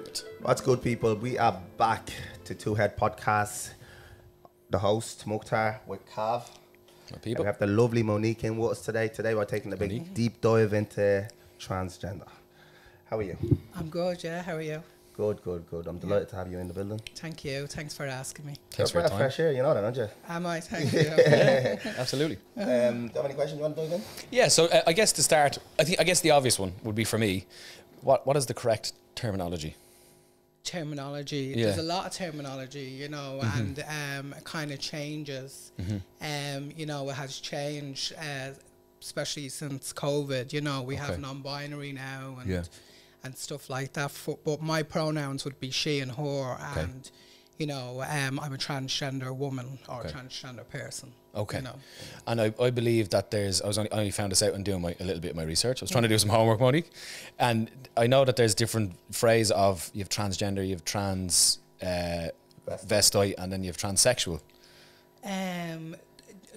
Perfect. What's good, people? We are back to Two Head Podcast. The host, Mukhtar, with Cav. My And people. we have the lovely Monique in with us today. Today we're taking a big deep dive into transgender. How are you? I'm good, yeah. How are you? Good, good, good. I'm delighted to have you in the building. Thank you. Thanks for asking me. Thanks You're for a your breath of time. fresh air, you know that, don't you? Am I? Thank you. Absolutely. Do you have any questions you want to dive in? Yeah, so I guess to start, I guess the obvious one would be for me, what is the correct terminology? Terminology. Yeah. There's a lot of terminology, you know, and it kind of changes. You know, it has changed, especially since COVID. You know, we Okay. have non-binary now and Yeah. and stuff like that. But my pronouns would be she and her, Okay. and you know, I'm a transgender woman or Okay. transgender person. Okay. You know. And I believe that I only found this out when doing a little bit of my research. I was trying to do some homework, Monique. And I know that there's different phrases of, you have transgender, you have transvestite, and then you have transsexual.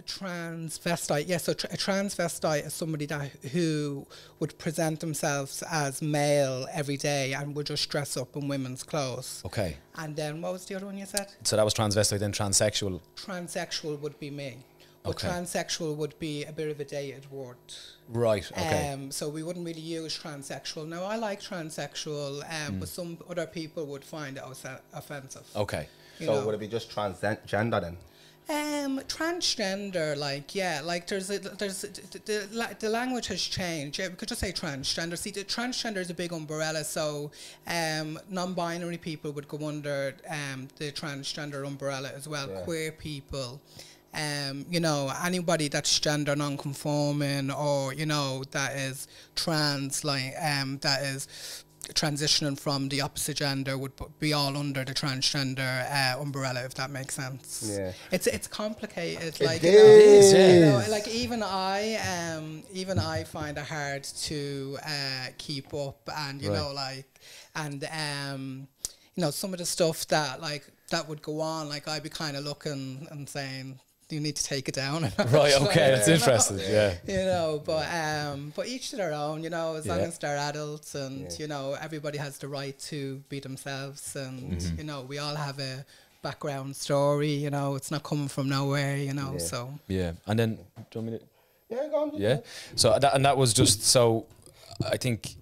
Transvestite, yes. So a transvestite is somebody who would present themselves as male every day and would just dress up in women's clothes. Okay. And then what was the other one you said? So that was transvestite, then transsexual. Transsexual would be me. But Okay. transsexual would be a bit of a dated word. Right, okay. So we wouldn't really use transsexual. Now, I like transsexual, but some other people would find it offensive. Okay. You So know. would it be just transgender then? Transgender, like, yeah, like the language has changed. Yeah, we could just say transgender. See, the transgender is a big umbrella, so non-binary people would go under the transgender umbrella as well. Yeah. Queer people, you know, anybody that's gender non-conforming or, you know, that is trans, like, that is transitioning from the opposite gender would be all under the transgender umbrella, if that makes sense. Yeah. It's complicated. It Like is. you know, like even I find it hard to keep up, and you Right. know, like, and you know, some of the stuff that that would go on, like I'd be kind of looking and saying, you need to take it down. Right, okay, that's You know? interesting, yeah. You know, but each to their own, you know, as long Yeah. as they're adults, and Yeah. you know, everybody has the right to be themselves, and you know, we all have a background story, you know, it's not coming from nowhere, you know. Yeah. So Yeah, and then, do you want me to... Yeah, go on. Yeah. So that was just, so I think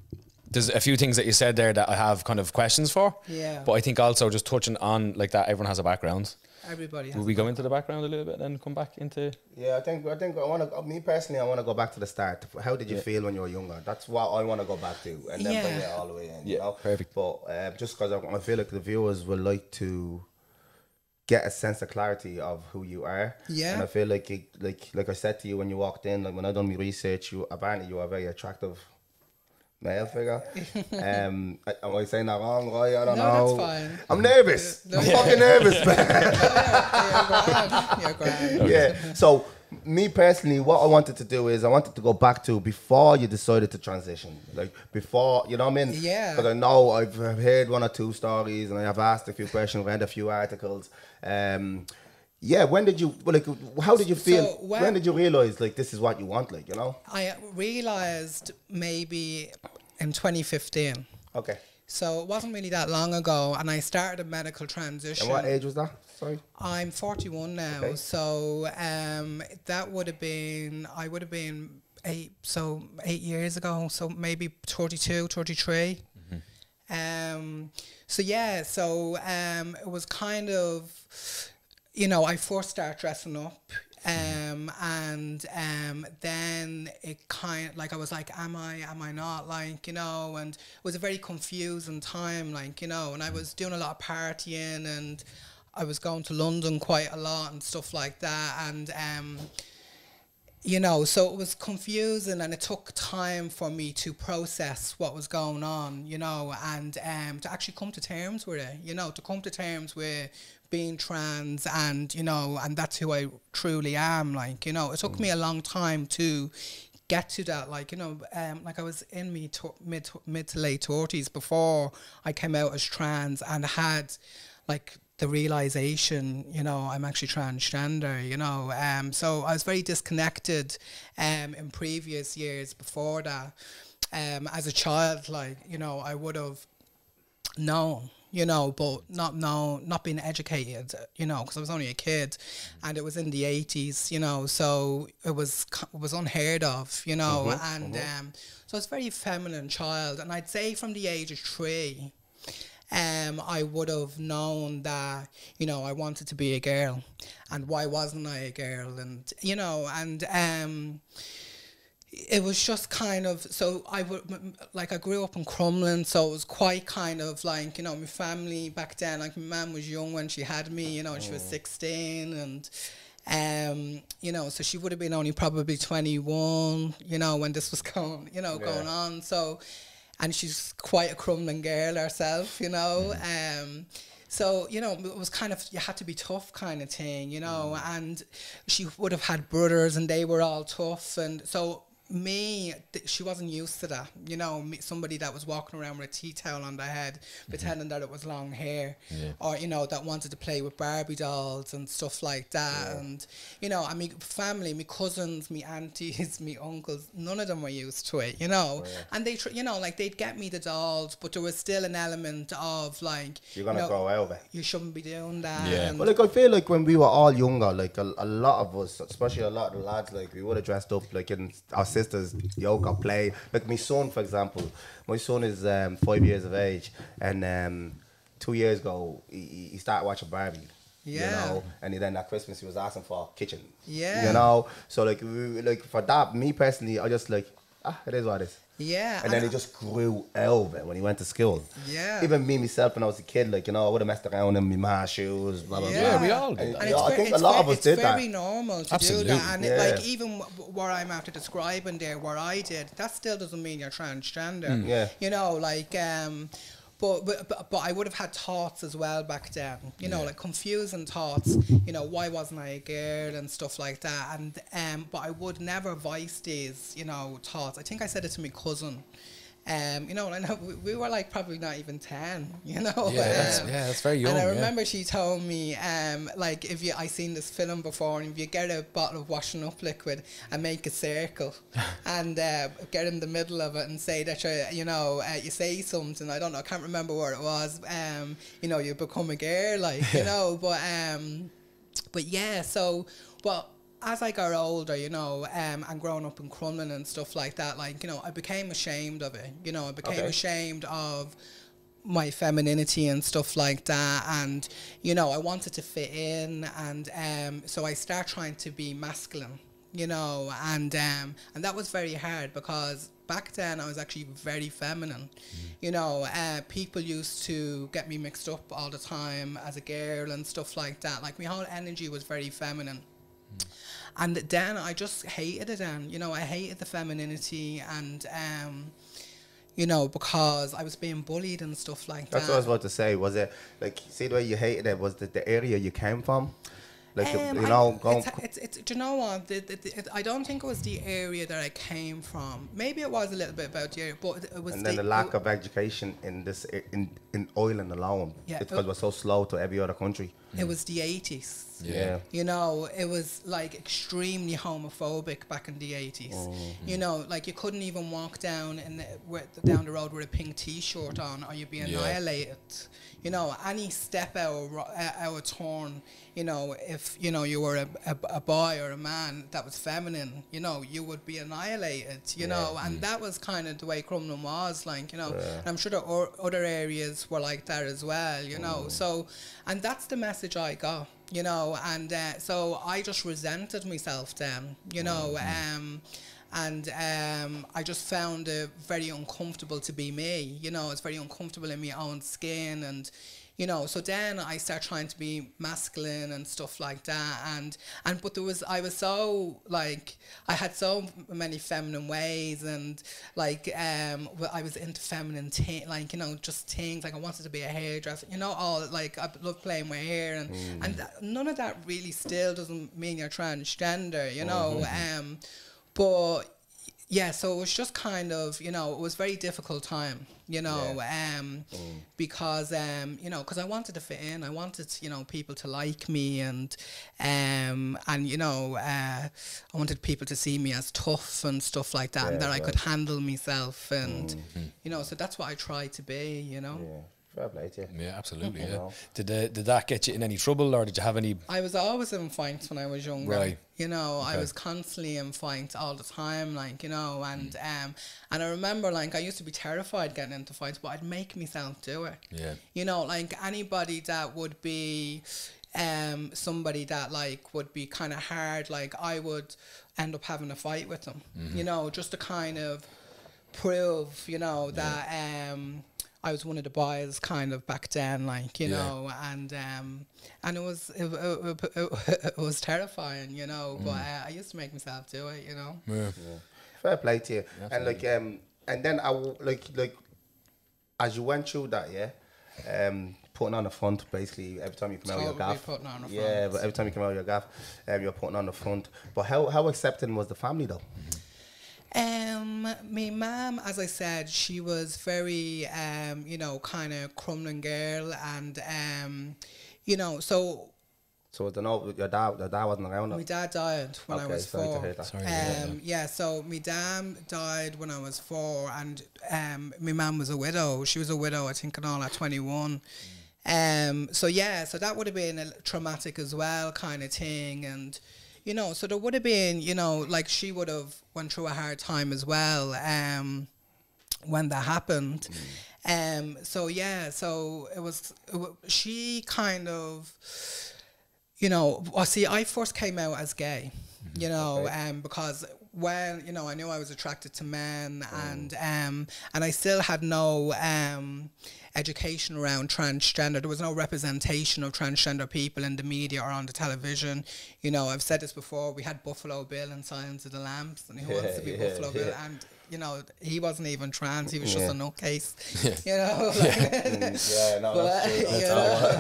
there's a few things that you said there that I have kind of questions for. Yeah. But I think also just touching on like that, everyone has a background. everybody has Will we go into the background a little bit and then come back into... Yeah, I think I want to. Me personally, I want to go back to the start. How did you Yeah. feel when you were younger? That's what I want to go back to, and then bring Yeah. it all the way in. Yeah, You know? perfect. But just because I feel like the viewers would like to get a sense of clarity of who you are. Yeah. And I feel like like I said to you when you walked in, like when I done my research, apparently you are a very attractive male figure. Am I saying that wrong, Roy? I don't No, know. that's fine. I'm nervous. No, I'm yeah. fucking nervous, man. You're grand. Yeah. So me personally, what I wanted to do is I wanted to go back to before you decided to transition, like before, you know what I mean? Yeah. Because I know I've heard one or two stories and I have asked a few questions, read a few articles. Yeah. When did you how did you feel? So when did you realize like this is what you want? Like, you know? I realized maybe in 2015. Okay. So it wasn't really that long ago, and I started a medical transition. And what age was that? Sorry. I'm 41 now, Okay. so that would have been, I would have been 8 years ago, so maybe 32, 33. So yeah, so it was kind of, you know, I first started dressing up, and then it kind of, like, I was like, am I not, like, you know, and it was a very confusing time, like, you know, and I was doing a lot of partying, and I was going to London quite a lot and stuff like that, and you know, so it was confusing, and it took time for me to process what was going on, you know, and to actually come to terms with it, you know, to come to terms with being trans, and, you know, and that's who I truly am, like, you know. It took me a long time to get to that, like, you know, like I was in me mid to late 30s before I came out as trans, and had, like, the realization, you know, I'm actually transgender, you know. So I was very disconnected in previous years before that. As a child, like, you know, I would have known, you know, but not known, not being educated, you know, because I was only a kid, and it was in the 80s, you know, so it was unheard of, you know, and so it's a very feminine child, and I'd say from the age of 3, I would have known that, you know, I wanted to be a girl, and why wasn't I a girl, and you know, and it was just kind of, so I grew up in Crumlin, so it was quite kind of like, you know, my family back then, like my mum was young when she had me, you know, and she was 16, and you know, so she would have been only probably 21, you know, when this was going on, so, and she's quite a Crumlin girl herself, you know, so, you know, it was kind of, you had to be tough kind of thing, you know, and she would have had brothers and they were all tough, and so she wasn't used to that, you know, somebody that was walking around with a tea towel on their head, pretending that it was long hair, or, you know, that wanted to play with Barbie dolls and stuff like that, and, you know, I mean, family, my cousins, my aunties, my uncles, none of them were used to it, you know, and they, you know, like, they'd get me the dolls, but there was still an element of, like, you're gonna grow out of it. You shouldn't be doing that. Yeah. Well, like, I feel like when we were all younger, like, a lot of us, especially a lot of the lads, like, we would have dressed up, like, in our sisters' yoga play. Like, my son, for example, my son is 5 years of age, and 2 years ago, he started watching Barbie. Yeah. You know, and then at Christmas, he was asking for a kitchen. Yeah. You know, so, like, like, for that, me personally, I just, like, it is what it is. Yeah. And then he just grew out of it when he went to school. Yeah. Even me, myself, when I was a kid, like, you know, I would have messed around in my ma's shoes, blah, blah, Yeah, blah. we all did that. And I think a lot of us did that. It's very normal to Absolutely. do that. And Yeah. like, even what I'm after describing there, what I did, that still doesn't mean you're transgender. Yeah. You know, like, but I would have had thoughts as well back then, you know, like confusing thoughts, you know, why wasn't I a girl and stuff like that. And, but I would never voice these, you know, thoughts. I think I said it to my cousin. You know, and we were like probably not even 10, you know. Yeah, that's very young. And I remember she told me, like, I seen this film before, and if you get a bottle of washing up liquid and make a circle and get in the middle of it and say that you say something, I don't know, I can't remember what it was, you know, you become a girl, like, you know, but yeah, so, well, as I got older, you know, and growing up in Crumlin and stuff like that, like, you know, I became ashamed of it. You know, I became ashamed of my femininity and stuff like that, and, you know, I wanted to fit in, and so I started trying to be masculine, you know, and that was very hard because back then I was actually very feminine. You know, people used to get me mixed up all the time as a girl and stuff like that. Like, my whole energy was very feminine. And then I just hated it then, you know, I hated the femininity, and, you know, because I was being bullied and stuff like that. That's what I was about to say. Was it, like, see the way you hated it, was it the area you came from? Like, you know, do you know what? I don't think it was the area that I came from. Maybe it was a little bit about the area, but it was. And then the lack of education in this in Ireland alone. Yeah, it's because we're so slow to every other country. It was the 80s. Yeah. You know, it was like extremely homophobic back in the 80s. You know, like you couldn't even walk down down the road with a pink T-shirt on, or you'd be annihilated. You know, any step out of turn, you know, if, you know, you were a boy or a man that was feminine, you know, you would be annihilated, you know, and that was kind of the way Crumlin was, like, you know, and I'm sure there other areas were like that as well, you know, so, and that's the message I got, you know, and so I just resented myself then, you know, and I just found it very uncomfortable to be me, you know, it's very uncomfortable in my own skin, and, you know, so then I started trying to be masculine and stuff like that, and but I was so, like, I had so many feminine ways, and, like, I was into feminine like, you know, just things, like I wanted to be a hairdresser, you know, all, like, I love playing with hair, and none of that really still doesn't mean you're transgender, you know, but yeah, so it was just kind of, you know, it was a very difficult time, you know, because, you know, because I wanted to fit in. I wanted, you know, people to like me, and you know, I wanted people to see me as tough and stuff like that, and that I could handle myself, and, you know, so that's what I tried to be, you know. Fair play to you. Yeah, absolutely. Yeah. know. Did that get you in any trouble, or did you have any? I was always in fights when I was younger. Right. You know, I Okay. was constantly in fights all the time, like, you know, and I remember, like, I used to be terrified getting into fights, but I'd make myself do it. Yeah. You know, like anybody that would be somebody that like would be kind of hard, like I would end up having a fight with them. You know, just to kind of prove, you know, that I was one of the boys kind of back then, like, you know, and it was terrifying, you know, but I used to make myself do it, you know. Yeah. Fair play to you. Absolutely. And like and then like as you went through that, putting on the front basically every time you come out of your Totally gaff. putting on the Yeah, front. but every time you come out of your gaff, you're putting on the front. But how accepting was the family though? My mum, as I said, she was very, you know, kind of Crumlin girl, and, you know, so So I don't know, your dad wasn't around. my dad died when I Okay, was sorry to 4. hear that. Sorry to hear that, Yeah, so my dad died when I was 4, and my mum was a widow. She was a widow, I think, in all at 21. So yeah, so that would have been a traumatic as well, kind of thing, and you know, so there would have been, you know, like she would have went through a hard time as well, when that happened. So yeah, so she kind of, you know, well, see, I first came out as gay, you know, because when, you know, I knew I was attracted to men, and I still had no education around transgender. There was no representation of transgender people in the media or on the television. You know, I've said this before, we had Buffalo Bill in Silence of the Lambs, and he wants to be Buffalo Bill, and you know, he wasn't even trans, he was just a nutcase, you know.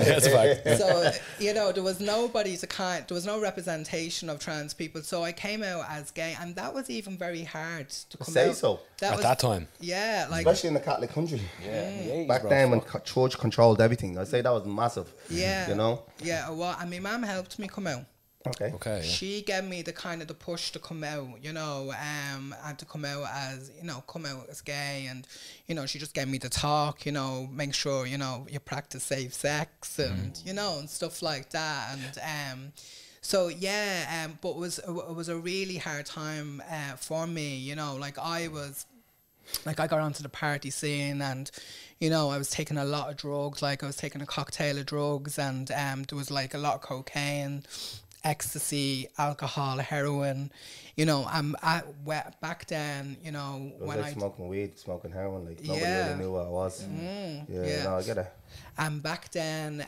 That's a fact. So, you know, there was nobody there was no representation of trans people, so I came out as gay, and that was even very hard to come Say out. so. That That time. Yeah, like, Especially in the Catholic country. Yeah. Back then when church controlled everything. I'd say that was massive. yeah. You know? Yeah, well, and my mum helped me come out. Okay. Okay. Yeah. She gave me the kind of the push to come out, you know, and to come out as, you know, come out as gay, and, you know, she just gave me the talk, you know, make sure, you know, you practice safe sex, and, you know, and stuff like that, and, so yeah, but it was a really hard time, for me, you know, like I got onto the party scene, and, you know, I was taking a lot of drugs, like I was taking a cocktail of drugs, and there was like a lot of cocaine, ecstasy, alcohol, heroin, you know. Back then, you know, It was when like smoking weed, smoking heroin, like nobody Yeah. really knew what it was. yeah. No, I get it. and back then,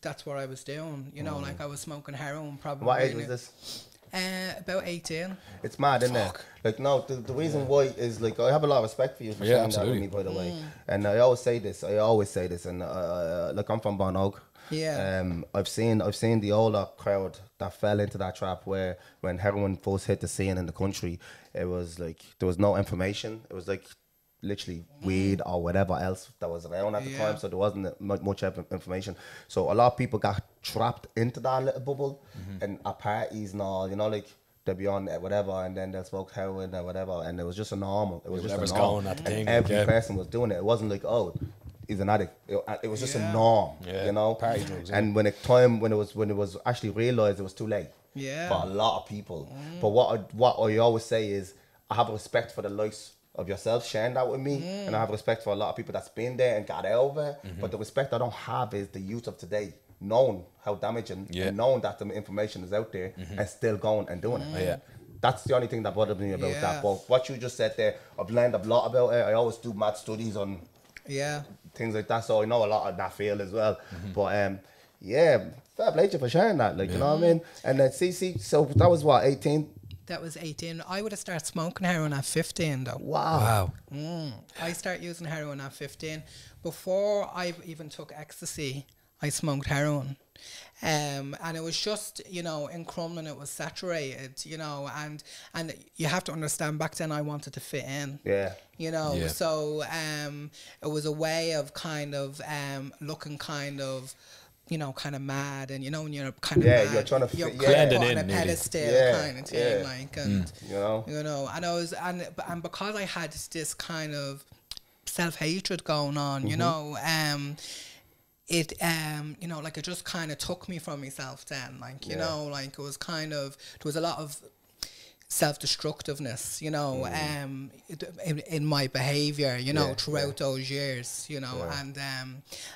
that's what I was doing, you know, like I was smoking heroin probably. What age was this? About 18. It's mad, isn't it? Like, no, the reason why is, like, I have a lot of respect for you for Yeah, sharing that with absolutely. me, by the way. And I always say this, and like, I'm from Bonog. Yeah. I've seen the older crowd that fell into that trap where when heroin first hit the scene in the country, it was like there was no information. It was like literally weed or whatever else that was around at the time, so there wasn't much information. So a lot of people got trapped into that little bubble, and at parties and all, you know, like they'll be on whatever, and then they'll smoke heroin or whatever, and it was just a normal. It was just a Whatever's norm. going at the And thing, every yeah. person was doing it. It wasn't like, oh, he's an addict. It was just a norm, Yeah. you know. Party drugs, yeah. And when it was actually realized, it was too late. Yeah. For a lot of people. But what I always say is, I have respect for the likes of yourself sharing that with me, and I have respect for a lot of people that's been there and got out of it. But the respect I don't have is the youth of today, knowing how damaging, Yeah. and knowing that the information is out there and still going and doing it. Yeah. That's the only thing that bothered me about Yeah. that. But what you just said there, I've learned a lot about it. I always do mad studies on Yeah. things like that, so I know a lot of that field as well. But yeah, fair play to you for sharing that, like, you know what I mean? And then so that was what, 18? That was 18. I would have started smoking heroin at 15 though. Wow. I started using heroin at 15. Before I even took ecstasy, I smoked heroin. And it was just, you know, in Crumlin it was saturated, you know, and you have to understand, back then I wanted to fit in. Yeah. You know, Yeah. so it was a way of kind of looking kind of, you know, kind of mad, and you know, when you're kind of Yeah, mad, you're trying to you're fit- kind yeah. of put Blending on a in, nearly. pedestal Yeah, kind of thing, yeah. like, and You know? and I was, and because I had this kind of self-hatred going on, you know. It you know, like, it just kind of took me from myself then, like, you know, like, it was kind of, there was a lot of self-destructiveness, you know, in my behavior, you know, throughout those years, you know.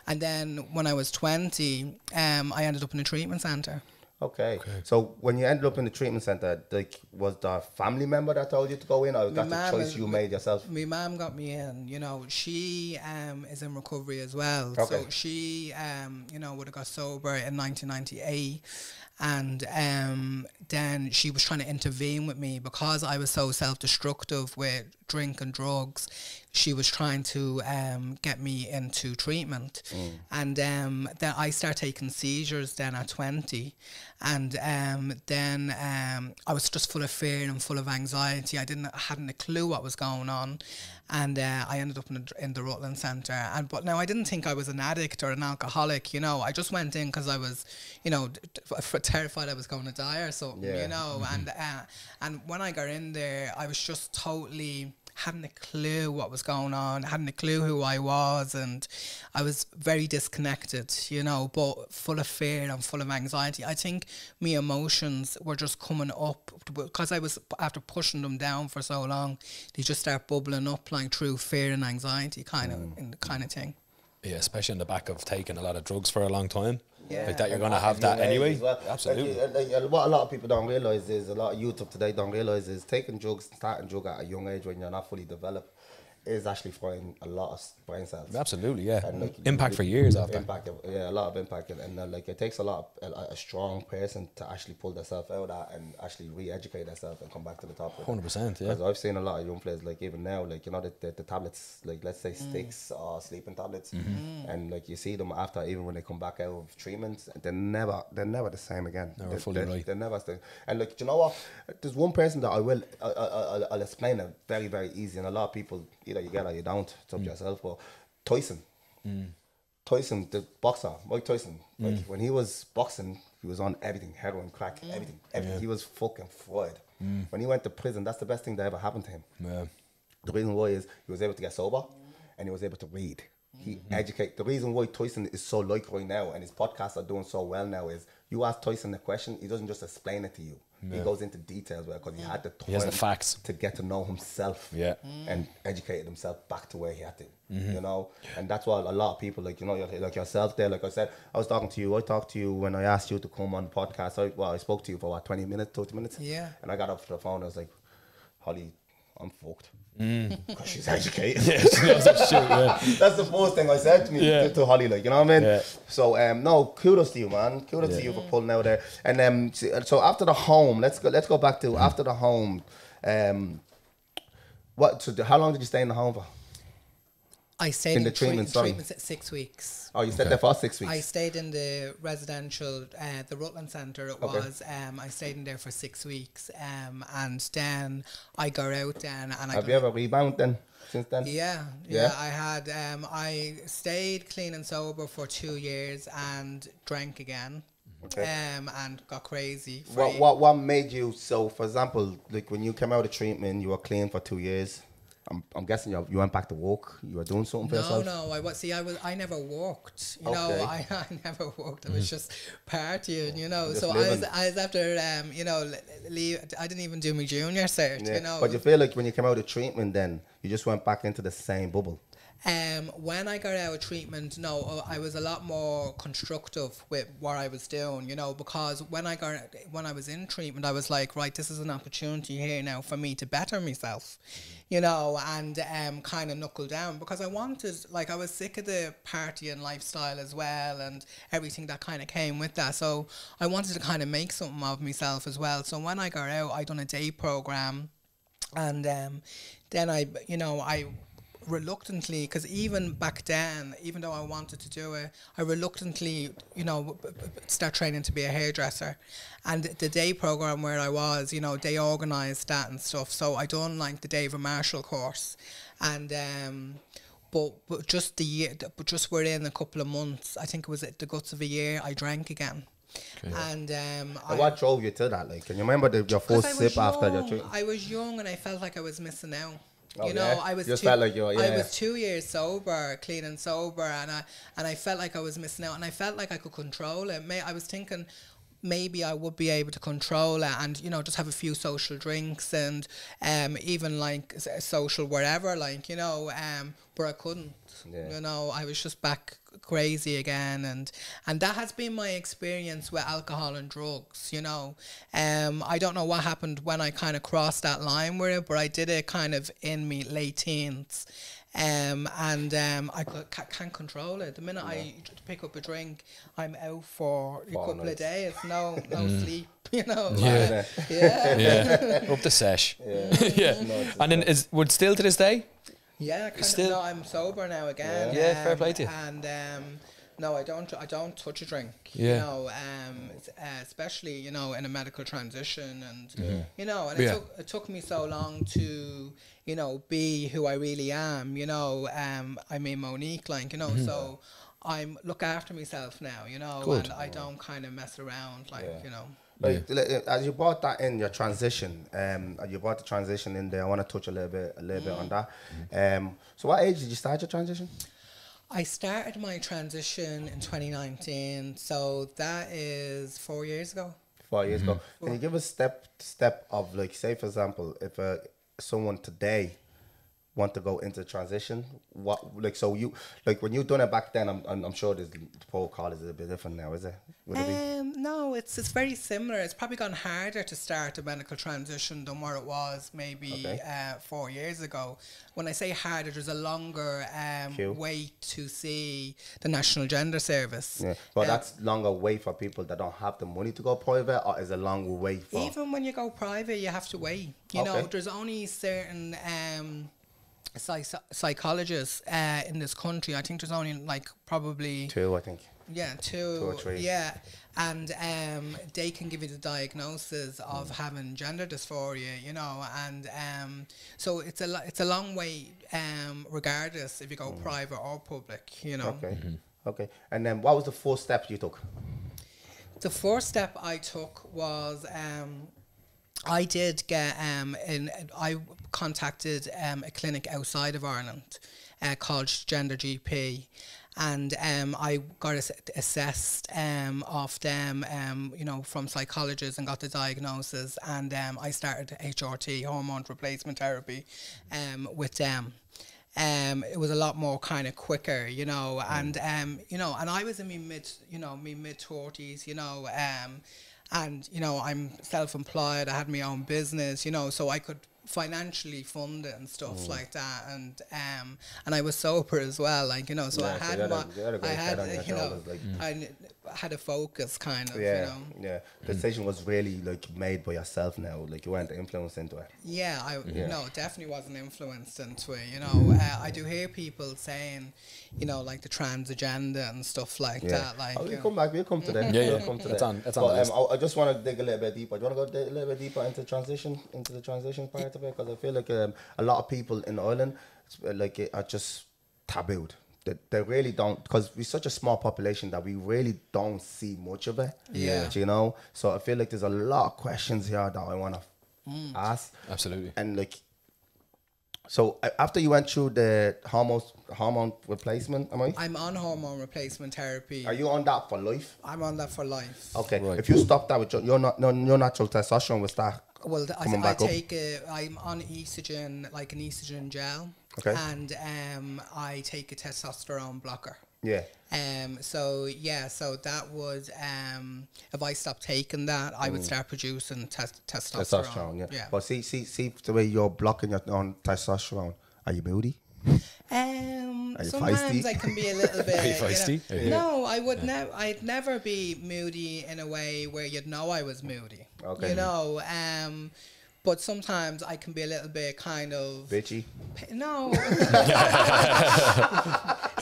And then when I was 20, I ended up in a treatment center. Okay. So when you ended up in the treatment center, like, was the family member that told you to go in, or was that the choice you made yourself? My mum got me in, you know. She is in recovery as well. Okay. So she, you know, would have got sober in 1998. And then she was trying to intervene with me because I was so self-destructive with drink and drugs. She was trying to get me into treatment. And then I started taking seizures then at 20. And then I was just full of fear and full of anxiety. I hadn't a clue what was going on. And I ended up in the Rutland Centre. But now, I didn't think I was an addict or an alcoholic, you know. I just went in because I was, you know, terrified I was going to die or something, you know. And when I got in there, I was just totally, hadn't a clue what was going on, hadn't a clue who I was, and I was very disconnected, you know, but full of fear and full of anxiety. I think my emotions were just coming up because I was, after pushing them down for so long, they just start bubbling up, like, through fear and anxiety kind of thing. Yeah, especially on the back of taking a lot of drugs for a long time. Like that, you're going to have that anyway. Well. Absolutely. Like, what a lot of people don't realise is, a lot of youth of today don't realise is, taking drugs, starting drug at a young age when you're not fully developed, is actually frying a lot of brain cells. Absolutely, yeah. And, like, impact for years after. Impact, a lot of impact, and like, it takes a lot of a strong person to actually pull themselves out of that and actually re-educate themselves and come back to the top. 100%, yeah. Because I've seen a lot of young players, like, even now, like, you know, the tablets, like, let's say sticks or sleeping tablets, and, like, you see them after, even when they come back out of treatments, they're never the same again. Never fully right. They're never the. And, like, do you know what? There's one person that I'll explain it very, very easy, and a lot of people, either you get or you don't, it's up to yourself. But Tyson, the boxer, Mike Tyson, like, when he was boxing, he was on everything, heroin, crack, everything. He was fucking fried. When he went to prison, that's the best thing that ever happened to him. Yeah. The reason why is he was able to get sober, and he was able to read. He educate. The reason why Tyson is so liked right now, and his podcasts are doing so well now, is you ask Tyson a question, he doesn't just explain it to you. He goes into details, because he had the time, He has the facts to get to know himself, and educated himself back to where he had to, you know. And that's why a lot of people, like, you know, like yourself there, like I said, I was talking to you. I talked to you when I asked you to come on the podcast. I spoke to you for 20 minutes, 30 minutes. Yeah. And I got off the phone. I was like, Holly, I'm fucked. Because she's educated. She knows that shit, yeah. That's the first thing I said to Holly, like, you know what I mean? Yeah. So no, kudos to you, man. Kudos to you for pulling out there. And so after the home, let's go back to after the home. How long did you stay in the home for? I stayed in the treatment 6 weeks. Oh, you stayed there for 6 weeks. I stayed in the residential, the Rutland Centre. It was. I stayed in there for 6 weeks, and then I got out. Then and have you ever rebounded then? Since then? Yeah. I had. I stayed clean and sober for 2 years and drank again. Okay. And got crazy. What made you, so for example, like, when you came out of treatment, you were clean for 2 years. I'm guessing you went back to work. You were doing something for yourself. No. I never worked. You know, I never worked. I was just partying. You know, so living. I was after you know, leave. I didn't even do my junior cert. You know, but you feel like when you came out of treatment, then you just went back into the same bubble. When I got out of treatment, no, I was a lot more constructive with what I was doing, you know, because when I was in treatment, I was like, right, this is an opportunity here now for me to better myself, you know, and kind of knuckle down, because I was sick of the partying lifestyle as well, and everything that kind of came with that. So I wanted to kind of make something of myself as well. So when I got out, I done a day program, and then I reluctantly, because even back then, even though I wanted to do it, I reluctantly, you know, start training to be a hairdresser. And the day program where I was, you know, they organised that and stuff. So I done like the David Marshall course, and but just within a couple of months, I think it was the guts of a year, I drank again. Okay. And what drove you to that? Like, can you remember your first sip after your treatment? I was young and I felt like I was missing out. Oh, you know, yeah? I was You just two, felt like you were- I yeah. was 2 years sober, clean and sober, and I felt like I was missing out, and I felt like I could control it. I was thinking maybe I would be able to control it, and you know, just have a few social drinks and even like social wherever, like, you know, but I couldn't. Yeah. You know, I was just back crazy again, and that has been my experience with alcohol and drugs. You know, I don't know what happened when I kind of crossed that line with it, but I did it kind of in me late teens. Can't control it. The minute I pick up a drink, I'm out for a couple of days. No sleep. You know. Yeah. Yeah. Up the sesh. Yeah. Yeah. And then would still to this day? Yeah, kind Still- of. No, I'm sober now again. Yeah, fair play to you. And no, I don't touch a drink. Yeah. You know, especially, you know, in a medical transition, and you know, and Yeah. it took me so long to, you know, be who I really am. You know, I mean Monique, like, you know, so I'm look after myself now. You know, Good. and I don't kind of mess around, like, you know. Like, as you brought that in your transition, you brought the transition in there. I want to touch a little bit on that. So, what age did you start your transition? I started my transition in 2019, so that is 4 years ago. 4 years ago. Can you give us step of, like, say for example, if someone today want to go into transition, what, like, so you, like, when you done it back then, I'm sure the protocol is a bit different now, is it? Would it be? No, it's very similar. It's probably gone harder to start a medical transition than where it was maybe 4 years ago. When I say harder, there's a longer Queue. wait to see the National Gender Service. Yeah, but that's longer wait for people that don't have the money to go private, or is a longer wait for? Even when you go private, you have to wait. You know, Okay. there's only certain psychologists in this country. I think there's only like probably 2, I think. Yeah, 2 or 3. Yeah, and they can give you the diagnosis of having gender dysphoria, you know, and so it's a long way, regardless if you go private or public, you know. Okay. Okay. And then what was the first step you took? The first step I took was I did get I contacted a clinic outside of Ireland called Gender GP, and I got assessed off them, you know, from psychologists, and got the diagnosis, and I started HRT, hormone replacement therapy, with them. It was a lot more kind of quicker, you know, and you know, and I was in my mid 30s, you know, and you know, I'm self-employed. I had my own business, you know, so I could financially fund it and stuff like that, and I was sober as well, like, you know, so Yeah, I so had you had a- my, you had a great I head had, on your you know, shoulders, like- I had a focus kind of, Yeah, you know. yeah. The decision was really like made by yourself now. Like you weren't influenced into it. Yeah, Yeah. no, definitely wasn't influenced into it. You know, I do hear people saying, you know, like the trans agenda and stuff like that. Like, we'll you know. come back. We'll come to that. Yeah, yeah. We'll come to It's that. on- it's on But, the list. I just want to dig a little bit deeper. Do you want to go a little bit deeper into the transition part of it? Because I feel like a lot of people in Ireland, are just tabooed. They really don't, because we're such a small population that we really don't see much of it. Yeah. You know? So I feel like there's a lot of questions here that I want to ask. Absolutely. And like, so after you went through the hormone replacement, am I? I'm on hormone replacement therapy. Are you on that for life? I'm on that for life. Okay. Right. If you stop that with your natural testosterone, will start Well, coming I back up? take I'm on estrogen, like an estrogen gel, Okay. and I take a testosterone blocker. Yeah. So that would if I stopped taking that, I would start producing testosterone. Testosterone, yeah. But see the way you're blocking your own testosterone. Are you moody? Are you Sometimes feisty? I can be a little bit. Are you feisty? You know, no, I would never. I'd never be moody in a way where you'd know I was moody. Okay. You know, but sometimes I can be a little bit kind of Bitchy. No.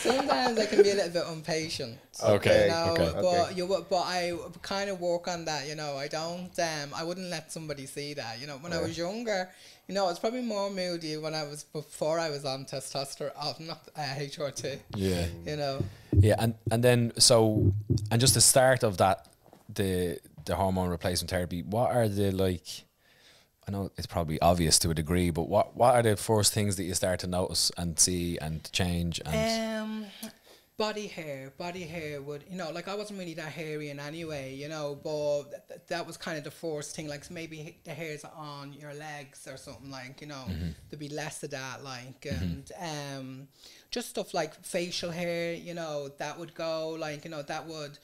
Sometimes I can be a little bit impatient. Okay, You know, okay. but I kind of work on that. You know, I don't. I wouldn't let somebody see that. You know, when I was younger, you know, I was probably more moody when I was before I was on testosterone, not HRT. Yeah. You know. Yeah, and then so, and just the start of that, the hormone replacement therapy. What are the, like, I know it's probably obvious to a degree, but what are the first things that you start to notice and see and change? And Body hair would, you know, like I wasn't really that hairy in any way, you know, but that was kind of the first thing, like maybe the hairs on your legs or something, like, you know, there'd be less of that, like, and just stuff like facial hair, you know, that would go, like, you know, that would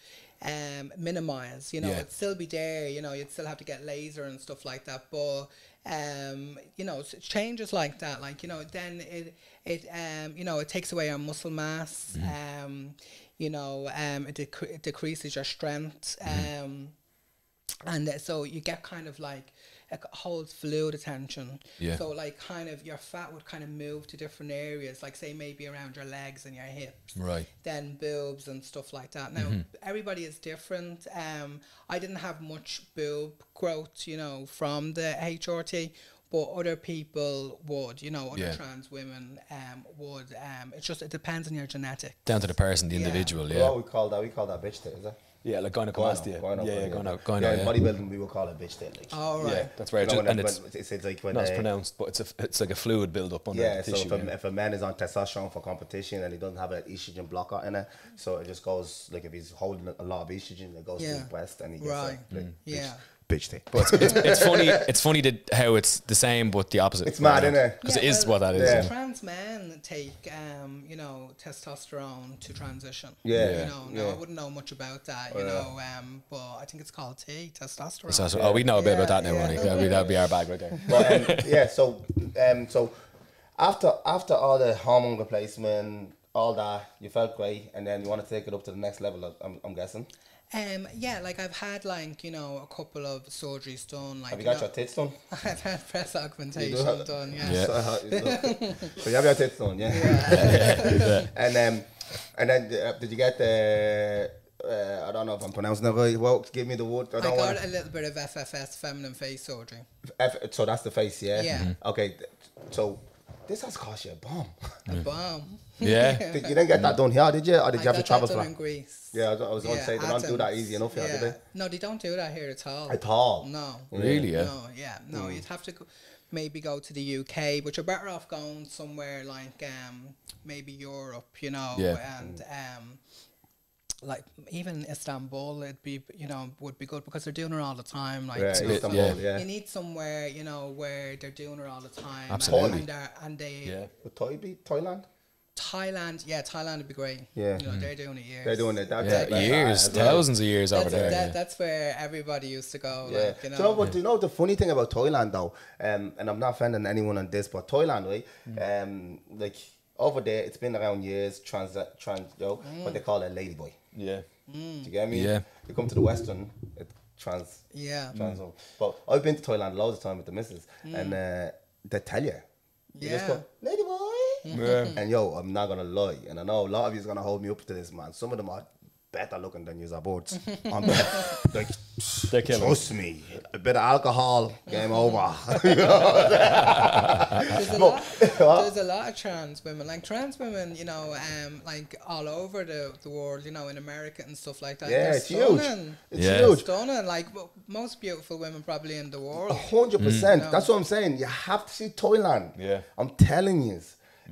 minimize, you know, it'd still be there, you know, you'd still have to get laser and stuff like that, but you know, changes like that, like, you know, then it you know, it takes away our muscle mass, you know, it decreases your strength, and so you get kind of like it holds fluid attention. So like kind of your fat would kind of move to different areas, like say maybe around your legs and your hips, then boobs and stuff like that. Now everybody is different. I didn't have much boob growth, you know, from the HRT, but other people would, you know, other trans women would. It depends on your genetic. Down to the person, the individual. Well, we call that bitch tit, is it? Yeah, like gynecomastia. In bodybuilding, we would call it bitch tit. Like. Oh, right. Yeah, that's right. You know, And it's like when not pronounced, but it's like a fluid build up under the tissue. So if a man is on testosterone for competition and he doesn't have an estrogen blocker in it, so it just goes, like if he's holding a lot of estrogen, it goes to his breast and he gets bitch tit. But it's funny. It's funny that how it's the same but the opposite. It's mad, isn't it? Because it is what that is. Trans men take, you know, testosterone to transition. You know, I wouldn't know much about that, you know, but I think it's called testosterone. Oh, we know a bit about that now, Ronnie. That'd be our bag right there. But so after all the hormone replacement, all that, you felt great, and then you want to take it up to the next level. I'm guessing. Yeah, like I've had like, you know, a couple of surgeries done. Like, have you got your tits done? I've had breast augmentation done. So you have your tits done, and then did you get the? I don't know if I'm pronouncing it right. Well, give me the word. I got a little bit of FFS, feminine face surgery. So that's the face, yeah. Yeah. Okay, so this has cost you a bomb. A bomb. Yeah. You didn't get that done here, did you? Or did you have to travel for that? In Greece. Yeah, I was going to say they don't do that easy enough here, do they? No, they don't do that here at all. At all? No. Really? Yeah. No, you'd have to maybe go to the UK, but you're better off going somewhere like maybe Europe, you know, and like even Istanbul, it'd be, you know, would be good because they're doing it all the time. Like Istanbul, you need somewhere, you know, where they're doing it all the time. Absolutely. And they Would Thailand? Thailand would be great. Yeah. You know, they're doing it years. They're doing it. Years, thousands of years over there. That's where everybody used to go. Yeah. Like, you know. Do you know the funny thing about Thailand though? And I'm not offending anyone on this, but Thailand, right? Like over there, it's been around years. What they call a ladyboy. Yeah. Do you get me? Yeah. You come to the Western, trans. But I've been to Thailand loads of time with the missus, and they tell you. You just go, ladyboy. And yo, I'm not gonna lie, and I know a lot of you's gonna hold me up to this, man. Some of them are better looking than you are boards. Like, trust me, a bit of alcohol, game over. There's a lot of trans women, like trans women, you know, like all over the world, you know, in America and stuff like that. Yeah, they're it's stunning. huge. It's huge. Stunning, like most beautiful women probably in the world. 100%. That's what I'm saying. You have to see Thailand. Yeah. I'm telling you.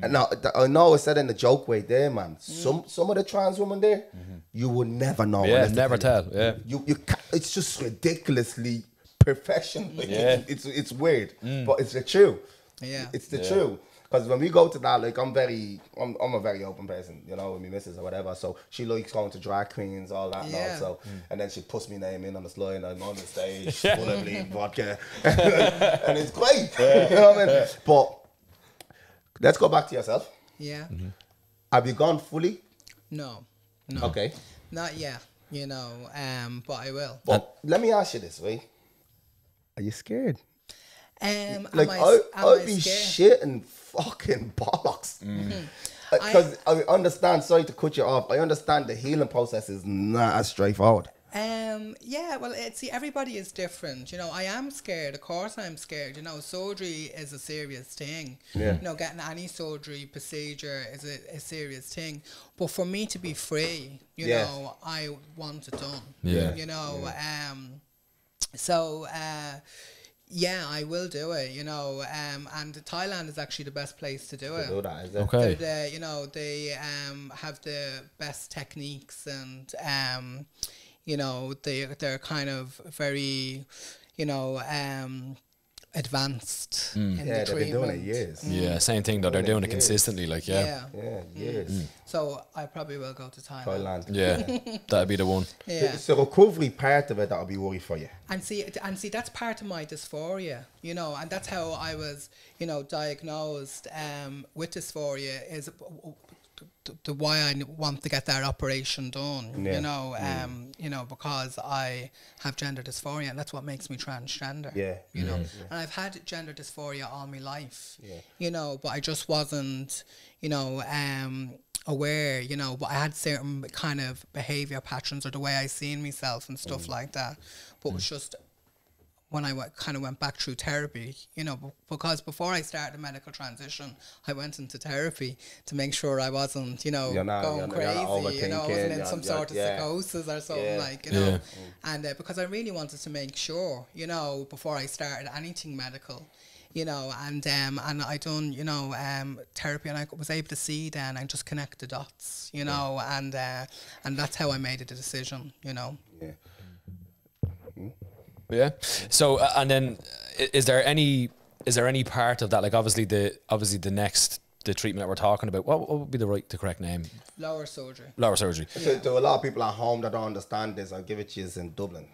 And now, I know I said in the joke way there, man. Some of the trans women there, you would never know. Yeah, never tell. Yeah. You it's just ridiculously perfection. Yeah. It's weird, but it's the truth. Yeah. It's the truth. Because when we go to that, like I'm a very open person, you know, with my missus or whatever. So she likes going to drag queens, all that and all. So, and then she puts my name in on the slide and I'm on the stage, full of bleeding vodka. And it's great. You know what I mean? But let's go back to yourself. Yeah. Have you gone fully? No. Okay. Not yet, you know, but I will. But let me ask you this, right? Are you scared? Like I'd be shitting fucking bollocks. Because I understand, sorry to cut you off, I understand the healing process is not as straightforward. Yeah, well, see, everybody is different. You know, I am scared. Of course I'm scared. You know, surgery is a serious thing. Yeah. You know, getting any surgery procedure is a serious thing. But for me to be free, you know, I want it done. Yeah. You know, Yeah, I will do it, you know, and Thailand is actually the best place to do it. Do that, is it? Okay. They're you know, they have the best techniques, and you know, they're kind of very, you know, advanced in the Yeah, they've been doing it treatment. years. Yeah, same thing though. They're doing it Years. consistently. Like, yeah, Yeah. Yeah, years. So I probably will go to Thailand. Thailand. yeah, that'd be the one. Yeah. It's the recovery part of it that'll be worry for you. And see, that's part of my dysphoria, you know, and that's how I was, you know, diagnosed with dysphoria, is the why I want to get that operation done, Yeah. you know, because I have gender dysphoria, and that's what makes me transgender. Yeah. You know, and I've had gender dysphoria all my life. Yeah. You know, but I just wasn't, you know, aware, you know, but I had certain kind of behavior patterns or the way I seen myself and stuff like that. But it was just when I kind of went back through therapy, you know, because before I started the medical transition, I went into therapy to make sure I wasn't, you know, You're not going crazy, you know, I wasn't overthinking, in some sort of psychosis or something, Yeah. like, you know. Yeah. And because I really wanted to make sure, you know, before I started anything medical, you know, and I done, you know, therapy, and I was able to see then and just connect the dots, you know, and that's how I made it a decision, you know. Yeah. Yeah. So and then is there any part of that, like obviously the next the treatment that we're talking about, what would be the correct name? Lower surgery. Lower surgery. So, to a lot of people at home that don't understand this, I'll give it to you in Dublin.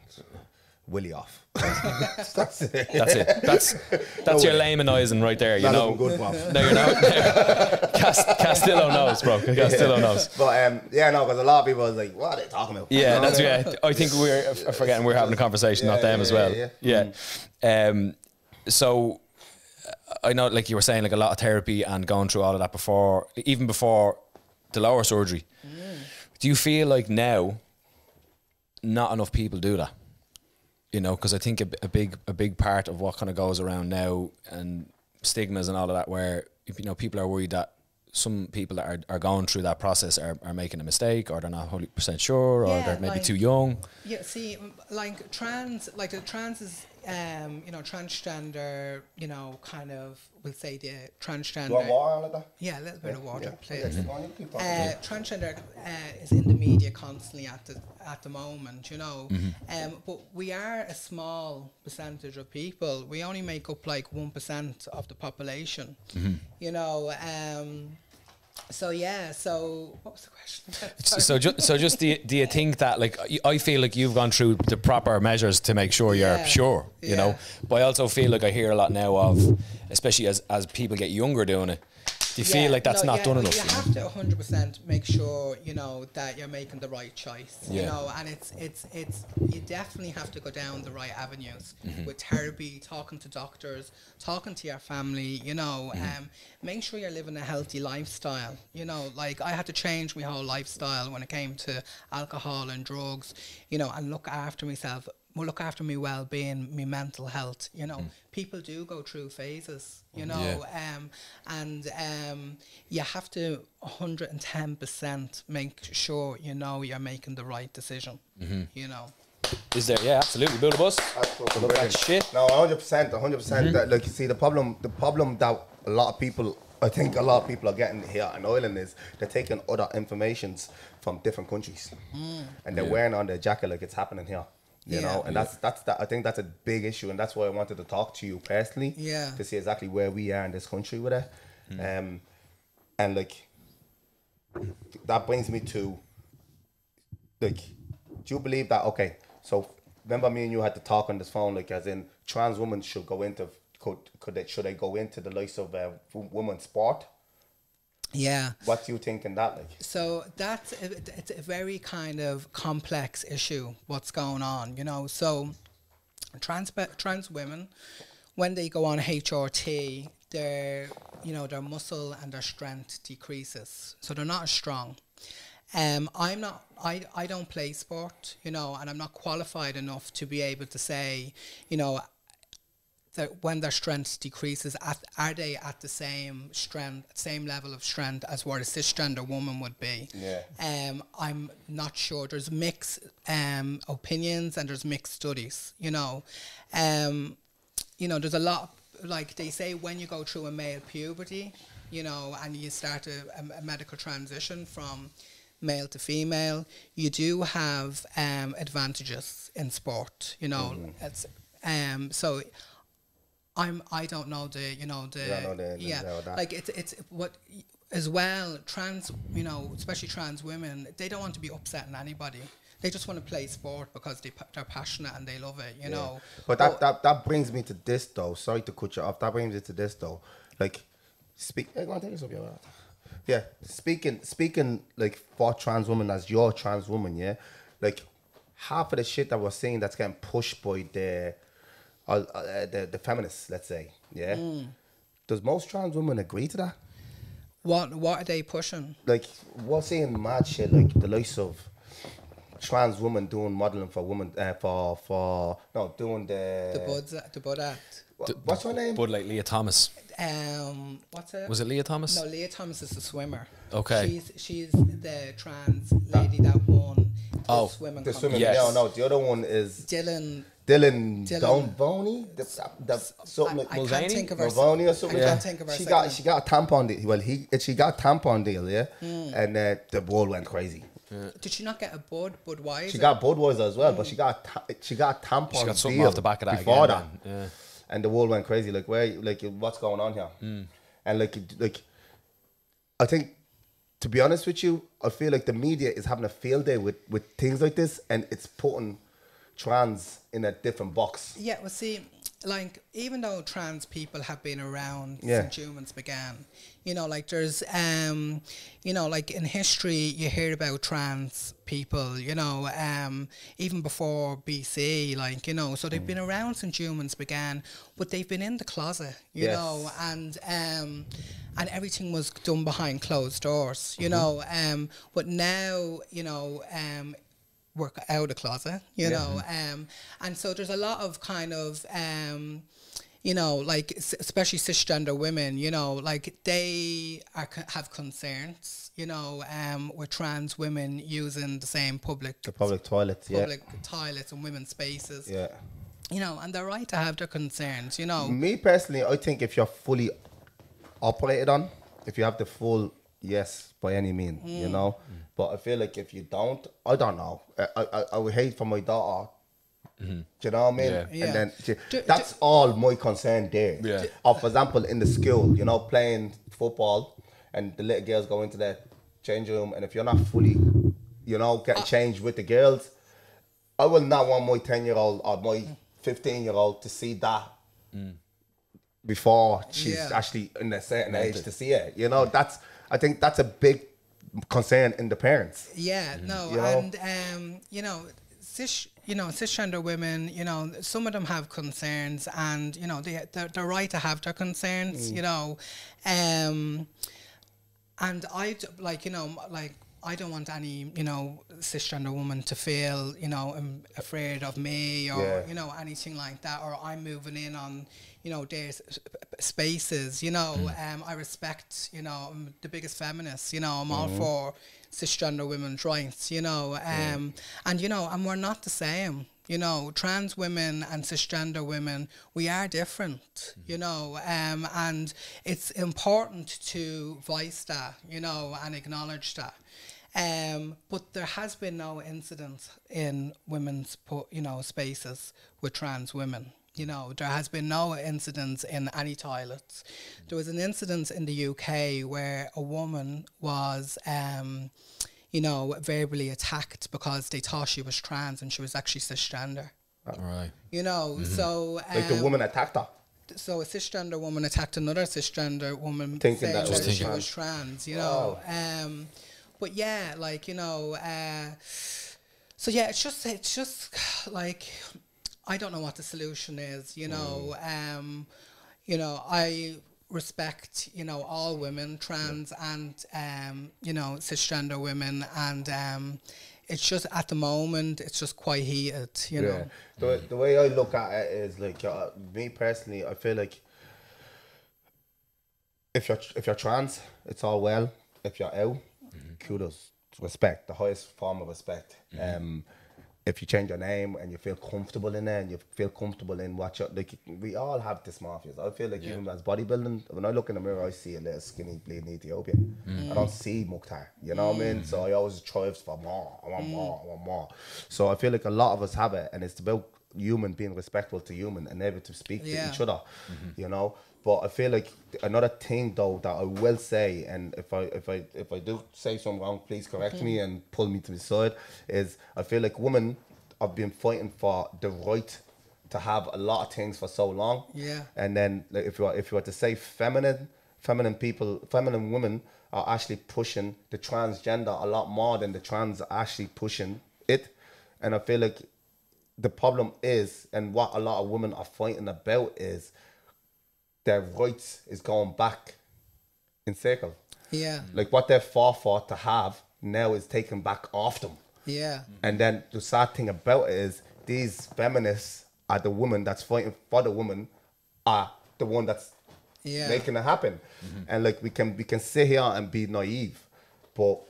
Willy off. That's it. That's it. That's your laymanising right there. You None of know. them good, Bob. No, you're not. Castillo knows, bro. Castillo knows. But yeah, no, because a lot of people are like, what are they talking about? Yeah, You know that's what I mean? I think we're forgetting we're having a conversation, not them as well. yeah. So I know, like you were saying, like a lot of therapy and going through all of that even before the lower surgery. Do you feel like now not enough people do that? You know, because I think a big part of what kind of goes around now and stigmas and all of that, where, you know, people are worried that some people that are going through that process are making a mistake, or they're not 100% sure, or Yeah, they're maybe like- too young. Yeah, see, like trans is, you know, transgender, you know, kind of, we'll say the transgender. You want water like that? Yeah, a little bit of water, Yeah. please. Okay, go on, you keep talking. Transgender is in the media constantly at the moment, you know. But we are a small percentage of people. We only make up like 1% of the population, you know. So yeah. So what was the question? So just do you think that, like, I feel like you've gone through the proper measures to make sure you're Yeah. sure, you know, Yeah. but I also feel like I hear a lot now of, especially as people get younger doing it, do you feel like that's not done enough? You You know? have to 100% make sure, you know, that you're making the right choice. You Yeah. know, and it's you definitely have to go down the right avenues with therapy, talking to doctors, talking to your family. You know, make sure you're living a healthy lifestyle. You know, like I had to change my whole lifestyle when it came to alcohol and drugs. You know, and look after myself. Look after my well-being, my mental health. You know, people do go through phases. You know, you have to 110% make sure you know you're making the right decision. You know. Is there? Yeah, absolutely. Build a bus. That's fucking Look at brilliant. shit. No, 100%. That, like, you see, the problem that a lot of people, I think a lot of people are getting here in Ireland is they're taking other informations from different countries, and they're wearing on their jacket like it's happening here. You know, and that's that. I think that's a big issue, and that's why I wanted to talk to you personally. Yeah. To see exactly where we are in this country with it, and like that brings me to, like, do you believe that? Okay, so remember me and you had to talk on this phone, like, as in trans women should go into should they go into the likes of women's sport? Yeah. What do you think in that, like? So it's a very kind of complex issue, what's going on, you know. So trans women, when they go on HRT, their muscle and their strength decreases, so they're not as strong. I don't play sport, you know, and I'm not qualified enough to be able to say, you know, that when their strength decreases, are they at the same level of strength as what a cisgender woman would be? Yeah. I'm not sure. There's mixed opinions and there's mixed studies, you know. you know, there's a lot, like they say when you go through a male puberty, you know, and you start a medical transition from male to female, you do have advantages in sport, you know. It's so I don't know the, you know, the, You don't know the yeah, of that. like it's what as well, trans, you know, especially trans women, they don't want to be upsetting anybody. They just want to play sport because they're passionate and they love it, you know. But that brings me to this though. Sorry to cut you off. That brings me to this though. Like, hey, go on, take this up, yeah. Speaking like for trans women as your trans woman, yeah. Like half of the shit that we're saying that's getting pushed by the feminists, let's say, yeah. Does most trans women agree to that? What are they pushing? Like we're seeing mad shit like the likes of trans women doing modeling for women doing The Bud Act. What's her name? Bud, like Leah Thomas. What's it? Was it Leah Thomas? No, Leah Thomas is the swimmer. Okay. She's the trans lady that won the swimming The competition. swimming. Yes. No, the other one is Dylan. Donvoni. Something I can't think of her. Mulvaney or something. I can't think of her. She got a tampon deal. Well, she got a tampon deal, yeah, and the world went crazy. Did she not get a Budweiser? She got Budweiser as well, but she got a tampon. She got something deal off the back of that before again, that. then. Yeah. And the world went crazy. Like what's going on here? And like I think, to be honest with you, I feel like the media is having a field day with things like this, and it's putting trans in a different box. Yeah, well, see, like, even though trans people have been around Yeah. since humans began, you know, like, there's, you know, like, in history, you hear about trans people, you know, even before BC, like, you know, so they've been around since humans began, but they've been in the closet, you Yes. know, and everything was done behind closed doors, you know, but now, you know, work out of the closet, you know, and so there's a lot of kind of, you know, like especially cisgender women, you know, like they have concerns, you know, with trans women using the same public toilets, public toilets and women's spaces, yeah. you know, and they're right to have their concerns, you know. Me personally, I think if you're fully operated on, if you have the full yes by any mean, you know. But I feel like if you don't, I don't know. I would hate for my daughter. Do you know what I mean? Yeah. Yeah. And then that's all my concern there. Yeah. Or for example, in the school, you know, playing football, and the little girls go into the change room, and if you're not fully, you know, getting changed with the girls, I will not want my 10-year-old or my 15-year-old to see that before she's actually in a certain age to see it. You know, I think that's a big concern in the parents. Yeah, no, You know? and you know, cisgender women, you know, some of them have concerns, and you know, they're right to have their concerns, you know, and I don't want any, you know, cisgender woman to feel, you know, afraid of me or, you know, anything like that, or I'm moving in on, you know, their spaces, you know. I respect, you know, I'm the biggest feminist, you know, I'm all for cisgender women's rights, you know, and, you know, and we're not the same. You know, trans women and cisgender women, we are different, you know, and it's important to voice that, you know, and acknowledge that. But there has been no incident in women's, you know, spaces with trans women. You know, there has been no incidents in any toilets. There was an incident in the UK where a woman was, you know, verbally attacked because they thought she was trans and she was actually cisgender. Right. You know, so... Like the woman attacked her. So a cisgender woman attacked another cisgender woman Thinking saying that she was trans, you know. Wow. But yeah, like, you know, so yeah, it's just like, I don't know what the solution is, you know. You know, I respect, you know, all women, trans and, you know, cisgender women, and it's just, at the moment, it's just quite heated, you know. The way I look at it is like, me personally, I feel like if you're trans, it's all well. If you're out, kudos, respect, the highest form of respect. if you change your name and you feel comfortable in it and you feel comfortable in what you're like, we all have dysmorphias. I feel like even as bodybuilding, when I look in the mirror, I see a little skinny bleeding Ethiopian. I don't see Mukhtar, you know what I mean? So I always strive for more. I want more. I want more. So I feel like a lot of us have it, and it's about human being respectful to human and able to speak to each other, you know. But I feel like another thing though that I will say, and if I do say something wrong, please correct me and pull me to the side, is I feel like women have been fighting for the right to have a lot of things for so long. Yeah. And then like, if you were to say feminine women are actually pushing the transgender a lot more than the trans are actually pushing it. And I feel like the problem is, and what a lot of women are fighting about is, their rights is going back in circle. Yeah. Like what they fought for to have now is taken back off them. Yeah. And then the sad thing about it is these feminists are the woman that's fighting for the woman are the one that's making it happen. And like we can sit here and be naive, but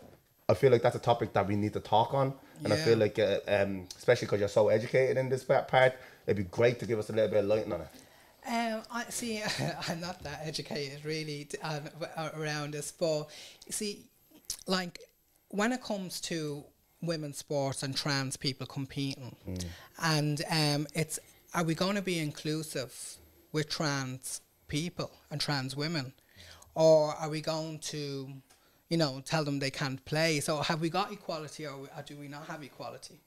I feel like that's a topic that we need to talk on. And I feel like, especially because you're so educated in this part, it'd be great to give us a little bit of light on it. I see. I'm not that educated really around this, but you see, like when it comes to women's sports and trans people competing, and it's, are we going to be inclusive with trans people and trans women, or are we going to, you know, tell them they can't play? So have we got equality, or do we not have equality?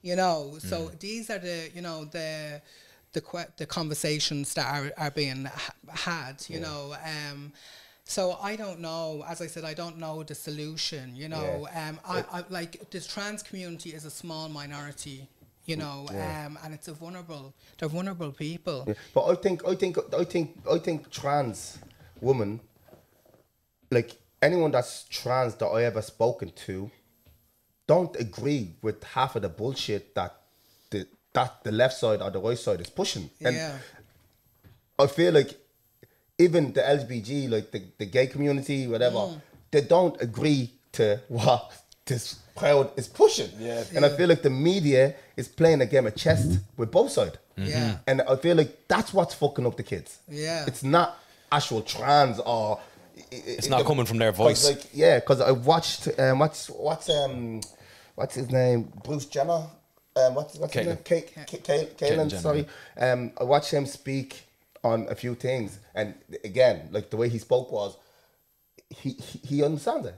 You know, so these are the, you know, the conversations that are being had, you know. So I don't know, as I said, I don't know the solution, you know. I like, this trans community is a small minority, you know, and it's they're vulnerable people. But I think trans women, like anyone that's trans that I ever spoken to, don't agree with half of the bullshit that the left side or the right side is pushing. And I feel like even the LGBT, like the gay community, whatever, they don't agree to what this crowd is pushing. And I feel like the media is playing a game of chess with both sides. And I feel like that's what's fucking up the kids. It's not actual trans or... It's not coming from their voice. Like, because I watched, what's his name? Bruce Jenner? What's his name? Caitlyn, sorry. I watched him speak on a few things, and again, like the way he spoke was, he understands it.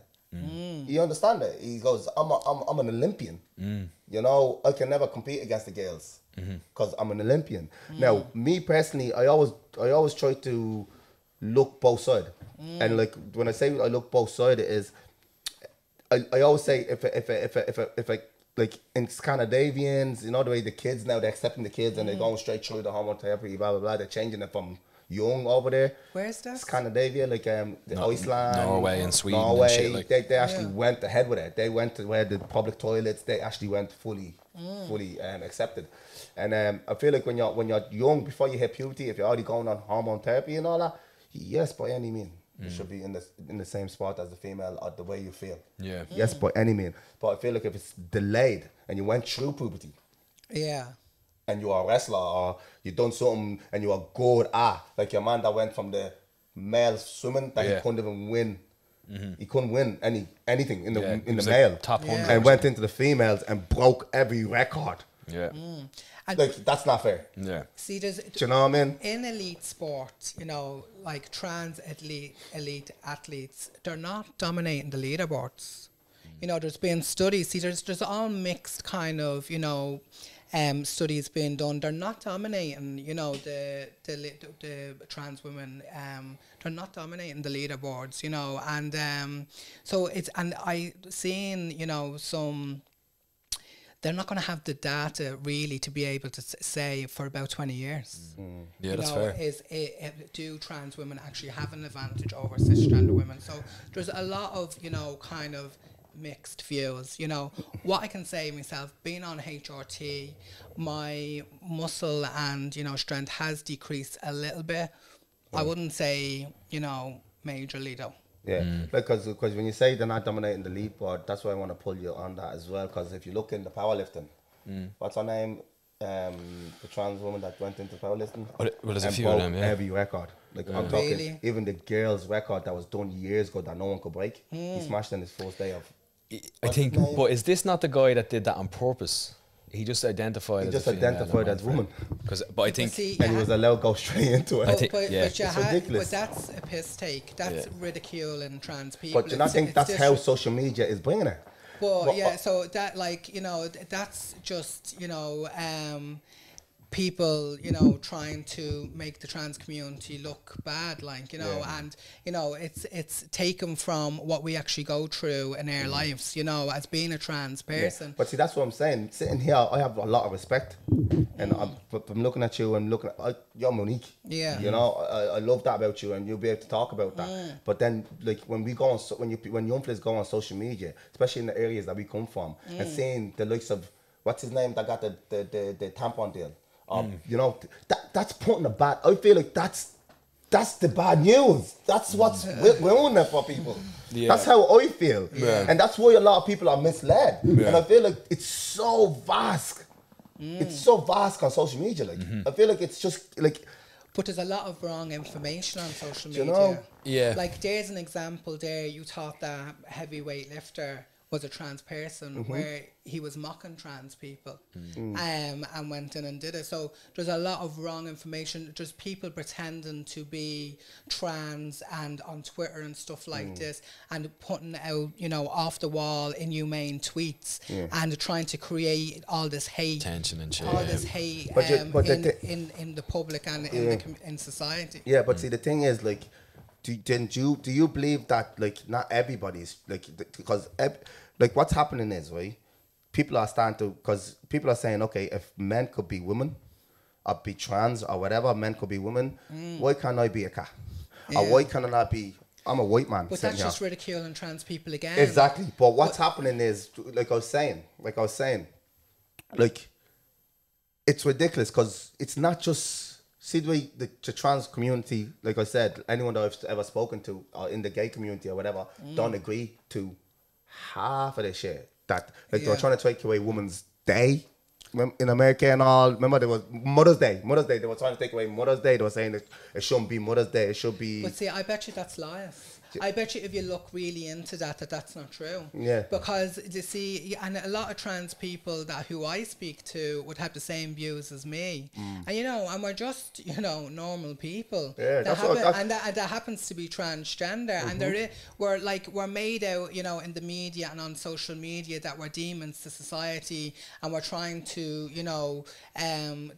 He understands it. He goes, I'm an Olympian. You know, I can never compete against the girls because I'm an Olympian. Now, me personally, I always try to look both sides, and like when I say I look both sides, it is, I always say if I like in Scandinavians, you know, the way the kids now, they're accepting the kids and they're going straight through the homotherapy, blah, blah, blah. They're changing it from young over there. Where's that? Scandinavia, like Iceland. Norway and Sweden Norway, and shit like. They actually went ahead with it. They went to where the public toilets, they actually went fully accepted. And I feel like when you're young, before you hit puberty, if you're already going on hormone therapy and all that, yes, by any means. You should be in the same spot as the female or the way you feel. Yes, by any means. But I feel like if it's delayed and you went through puberty, and you are a wrestler or you done something and you are good like your man that went from the male swimming that he couldn't even win. He couldn't win anything in the male. Top 100. And went into the females and broke every record. Like, that's not fair. See, do you know what I mean? In elite sport, you know, like trans elite athletes, they're not dominating the leaderboards. You know, there's been studies. See, there's all mixed kind of, you know, studies being done. They're not dominating, you know, the trans women. They're not dominating the leaderboards, you know, and so it's, and I seen, you know, some. They're not going to have the data really to be able to say for about 20 years. Yeah, that's fair. Do trans women actually have an advantage over cisgender women? So there's a lot of, you know, kind of mixed views. You know, what I can say myself, being on HRT, my muscle and, you know, strength has decreased a little bit. I wouldn't say, you know, majorly though. Because when you say they're not dominating the lead board, that's why I want to pull you on that as well. Because if you look in the powerlifting, What's her name? The trans woman that went into powerlifting. Well, there's a and few of broke them, yeah. every record. Like I'm talking, Really? even the girls' record that was done years ago that no one could break. He smashed in his first day of. I think, but is this not the guy that did that on purpose? He just identified. He as just a female identified and as went woman, for it. 'Cause- but I think See, and he was allowed to go straight into it. I think- yeah. but, you It's ridiculous. but that's a piss take. That's Yeah. ridiculing trans people. But do you not It's- think it's that's how disres- social media is bringing it? Well, What- yeah, so that, like, you know, that's just, you know, people, you know, trying to make the trans community look bad, like, you know, Yeah. and, you know, it's taken from what we actually go through in our lives, you know, as being a trans person. Yeah. But see, that's what I'm saying. Sitting here, I have a lot of respect, and I'm looking at you and looking at you're Monique. Yeah. You know, I love that about you, and you'll be able to talk about that. But then, like when we go on, when young players go on social media, especially in the areas that we come from, and seeing the likes of what's his name that got the tampon deal, you know, that's putting a bad. I feel like that's the bad news. That's what's ruining it for people. Yeah. That's how I feel, and that's why a lot of people are misled. Yeah. And I feel like it's so vast. It's so vast on social media. Like I feel like it's just like. But there's a lot of wrong information on social Do you media. know? Yeah. Like, there's an example there. You thought that heavyweight lifter was a trans person, where he was mocking trans people, and went in and did it. So there's a lot of wrong information. There's people pretending to be trans and on Twitter and stuff like this, and putting out, you know, off the wall, inhumane tweets, and trying to create all this hate, Tension and shit, all yeah. this hate But in the public and in society. Yeah, but see, the thing is, like, do you believe that, like, not everybody's like, because like what's happening is, right, people are starting to, because people are saying, okay, if men could be women or be trans or whatever, men could be women, why can't I be a cat? Or Yeah. why can't I not be? I'm a white man. But sitting that's here. just ridiculing trans people again. Exactly. But what's happening is, like I was saying, like, it's ridiculous because it's not just, see the way the trans community, like I said, anyone that I've ever spoken to or in the gay community or whatever, don't agree to half of the shit. That, like, they were Yeah. trying to take away Women's Day in America and all. Remember, there was Mother's Day. They were trying to take away Mother's Day. They were saying that it shouldn't be Mother's Day. It should be. But see, I bet you that's lies. I bet you if you look really into that's not true. Yeah. Because you see, and a lot of trans people who I speak to would have the same views as me, and you know, and we're just, you know, normal people. Yeah, that that's what- happen, and that happens to be transgender, and we're made out, you know, in the media and on social media that we're demons to society, and we're trying to, you know,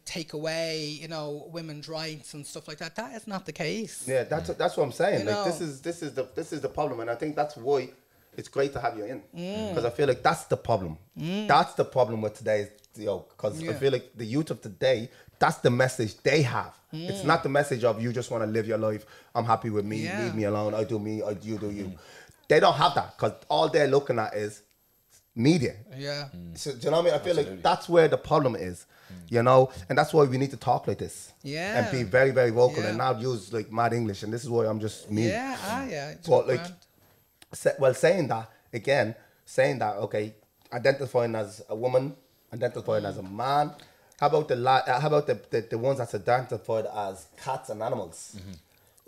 take away, you know, women's rights and stuff like that. That is not the case. Yeah, that's what I'm saying. You Like, know. this is the problem, and I think that's why it's great to have you in, because I feel like that's the problem. That's the problem with today's, you know, because I Yeah. feel like the youth of today, that's the message they have. It's not the message of you just want to live your life. I'm happy with me. Yeah. Leave me alone. I do me. You do you. They don't have that because all they're looking at is media. Yeah. So, do you know what I mean? I feel like that's where the problem is, you know, and that's why we need to talk like this. Yeah. And be very, very vocal Yeah. and not use like mad English. And this is why I'm just me. Yeah. It's But like, grand. saying that, okay, identifying as a woman, identifying as a man. How about the ones that's identified as cats and animals?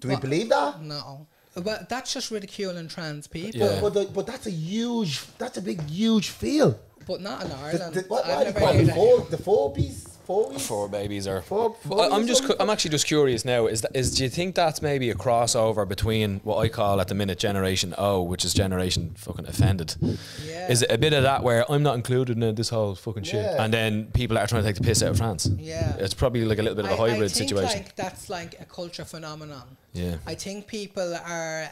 Do we believe that? No. But that's just ridiculing trans people. Yeah. But that's a big, huge field. But not in Ireland. What I've are they never called? heard that. The Fourbies? Four babies are. Four I'm babies or I'm actually just curious now. Do you think that's maybe a crossover between what I call at the minute Generation O, which is Generation fucking offended? Yeah. Is it a bit of that where I'm not included in this whole fucking shit, Yeah. and then people that are trying to take the piss out of France? Yeah. It's probably like a little bit of a I hybrid think situation. like that's like a culture phenomenon. Yeah. I think people are,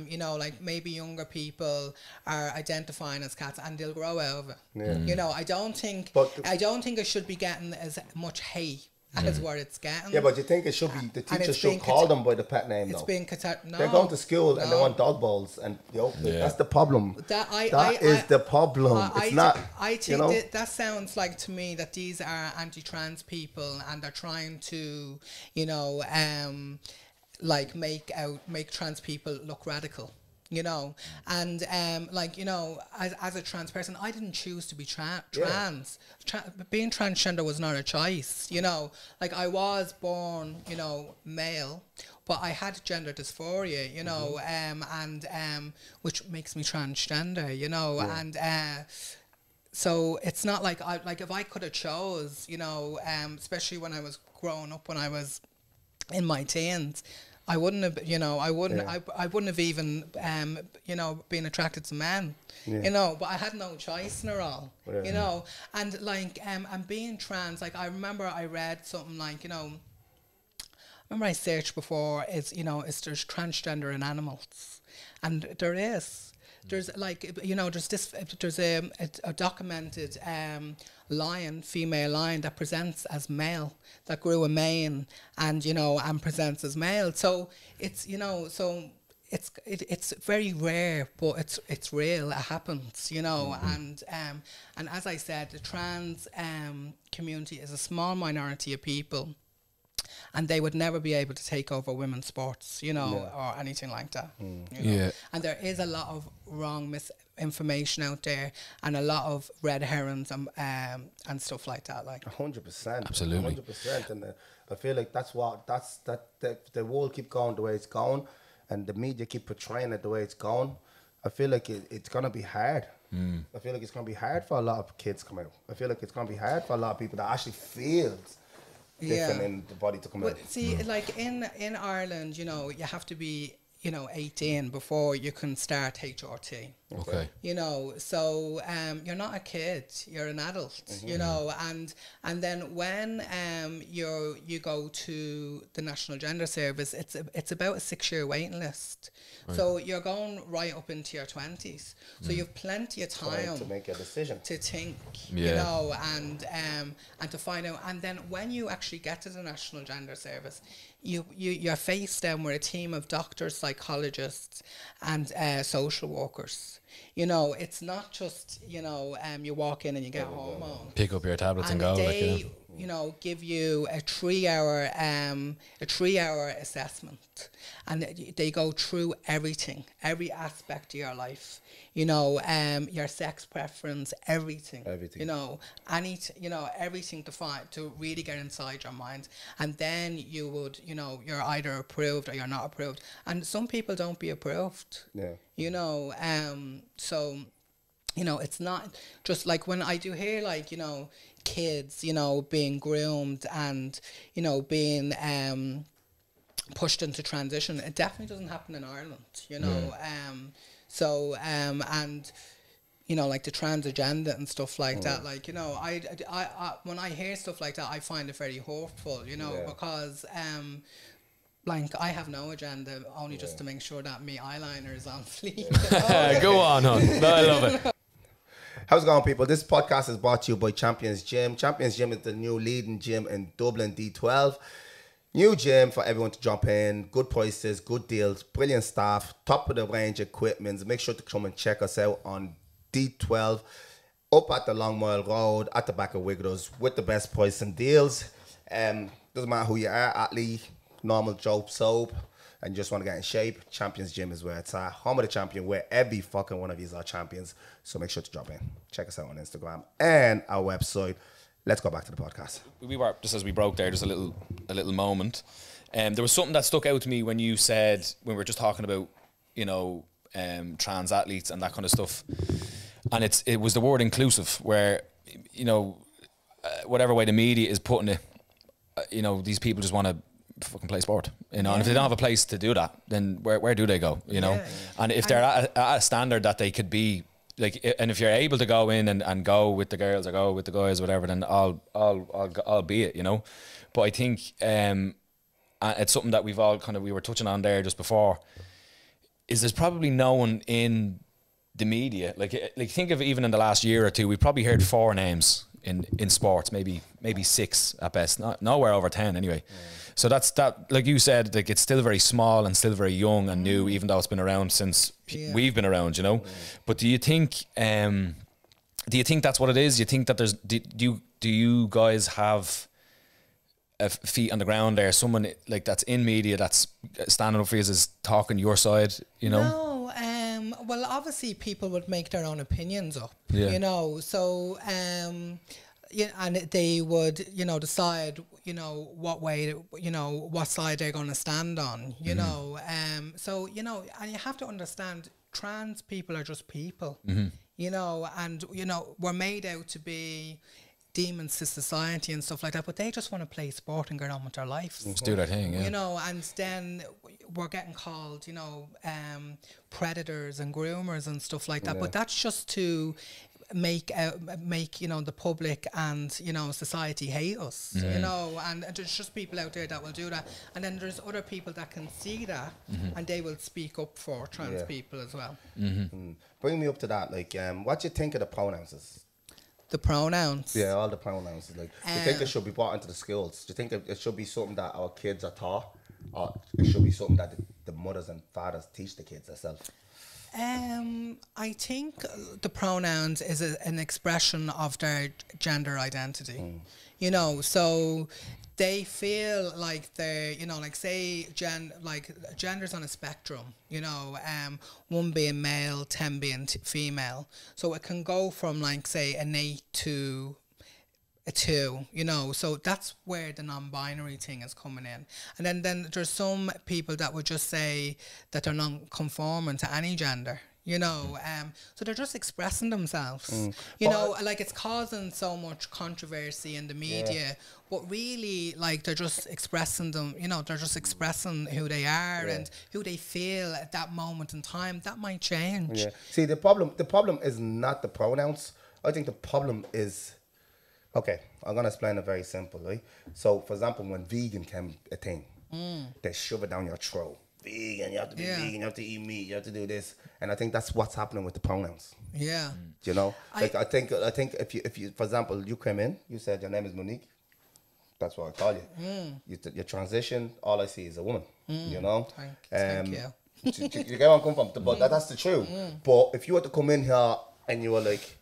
you know, like maybe younger people are identifying as cats and they'll grow out of it. Yeah. You know, I don't think it should be getting as much hate as what it's getting. Yeah, but you think it should be the And teacher it's should being call them by the pet name it's though. being no. They're going to school and they No. want dog balls, and Yeah. that's the problem. That is the problem. It's not. I think you know? that sounds like to me that these are anti-trans people and they're trying to, you know, like make trans people look radical. you know. And like, you know, as a trans person, I didn't choose to be trans. Being transgender was not a choice, you know. Like, I was born, you know, male, but I had gender dysphoria, you know, and which makes me transgender, you know. And so it's not like if I could have chose, you know, especially when I was growing up, when I was in my teens, I wouldn't have, you know, I wouldn't have even, you know, been attracted to men, you know, but I had no choice in it all, you know. And like, and being trans, like, I remember I read something like, you know, I searched before, you know, there's transgender in animals, and there is. There's like, you know, there's a documented lion, female lion, that presents as male, that grew a mane, and, you know, and presents as male. So it's, you know, so it's very rare, but it's real. It happens, you know. And as I said, the trans community is a small minority of people, and they would never be able to take over women's sports, you know, or anything like that. You know? And there is a lot of wrong misinformation out there, and a lot of red herrings and stuff like that. Like 100%, absolutely, 100%. And I feel like that's the world keep going the way it's going, and the media keep portraying it the way it's going. I feel like it's gonna be hard. I feel like it's gonna be hard for a lot of kids coming out. I feel like it's gonna be hard for a lot of people that actually feels different in the body to come out. See, like in Ireland, you know, you have to be, you know, 18 before you can start HRT. Okay. You know, so you're not a kid, you're an adult, you know, and then when you go to the National Gender Service, it's about a 6-year waiting list. Right. So you're going right up into your 20s. So you've plenty of time to make a decision, to think, you know, and to find out. And then when you actually get to the National Gender Service, you're faced then with a team of doctors, psychologists, and social workers. You know, it's not just, you know, you walk in and you get hormones. Pick up your tablets and go. They, you know, give you a 3-hour assessment, and they go through everything, every aspect of your life. You know, your sex preference, everything. You know, everything to really get inside your mind, and then you would, you know, you're either approved or you're not approved, and some people don't be approved. Yeah. You know, so, you know, it's not just like when I do hear, like, you know, kids, you know, being groomed and, you know, being pushed into transition. It definitely doesn't happen in Ireland, you know. So, and, you know, like the trans agenda and stuff like that, like, you know, I when I hear stuff like that, I find it very hurtful, you know, because, like, I have no agenda, only just to make sure that me eyeliner is on fleek. Go on, hon. No, I love it. How's it going, people? This podcast is brought to you by Champions Gym. Champions Gym is the new leading gym in Dublin, D12. New gym for everyone to jump in. Good prices, good deals, brilliant staff, top of the range equipment. Make sure to come and check us out on D12, up at the Long Mile Road, at the back of Wiggles, with the best price and deals. Doesn't matter who you are, athlete, normal Joe soap, and you just want to get in shape, Champions Gym is where it's at. Home of the champion, where every fucking one of you are champions. So make sure to drop in. Check us out on Instagram and our website. Let's go back to the podcast. We were, just as we broke there, just a little moment. There was something that stuck out to me when you said, when we were just talking about, you know, trans athletes and that kind of stuff. And it was the word inclusive, where, you know, whatever way the media is putting it, you know, these people just want to fucking play sport, you know, and if they don't have a place to do that, then where do they go, you know? And if they're at a standard that they could be, like, and if you're able to go in and go with the girls or go with the guys, whatever, then I'll be it, you know. But I think it's something that we were touching on there just before, is there's probably no one in the media, like think of even in the last year or two, we probably heard 4 names in sports, maybe 6 at best, nowhere over 10 anyway. So that's that, like you said, like, it's still very small and still very young and new, even though it's been around since we've been around, you know. But do you think that's what it is? Do you think that there's do you guys have a feet on the ground there, someone like that's in media that's standing up for you, is talking your side, you know? No, well, obviously people would make their own opinions up, Yeah. you know. So, yeah, and they would, you know, decide, you know, what way, you know, what side they're going to stand on, you know. So, you know, and you have to understand, trans people are just people, you know, and, you know, we're made out to be demons to society and stuff like that, but they just want to play sport and get on with their lives. Just do their thing, yeah. You know, and then we're getting called, you know, predators and groomers and stuff like that. But that's just to make you know, the public and, you know, society hate us. You know, and there's just people out there that will do that, and then there's other people that can see that and they will speak up for trans people as well. Bring me up to that. Like, what do you think of the pronouns? The pronouns. Yeah, all the pronouns. Like, do you think it should be brought into the schools? Do you think it should be something that our kids are taught, or it should be something that the mothers and fathers teach the kids themselves? I think the pronouns is an expression of their gender identity. You know, so they feel like they're, you know, like say gender's on a spectrum, you know, 1 being male, 10 being female. So it can go from like say an 8 to a 2, you know, so that's where the non-binary thing is coming in. And then there's some people that would just say that they're non-conforming to any gender, you know, so they're just expressing themselves, you know, like it's causing so much controversy in the media, but really, like, they're just expressing them, you know, they're just expressing who they are and who they feel at that moment in time. That might change. Yeah. See, the problem is not the pronouns. I think the problem is, okay, I'm going to explain it very simple, right? So, for example, when vegan came a thing, they shove it down your throat. Vegan, you have to be vegan, you have to eat meat, you have to do this. And I think that's what's happening with the pronouns. Yeah. You know? Like, I think if you, for example, you came in, you said your name is Monique. That's what I call you. Your transition, all I see is a woman, you know? Thank you. You get where I'm coming from, but that's the truth. But if you were to come in here and you were like,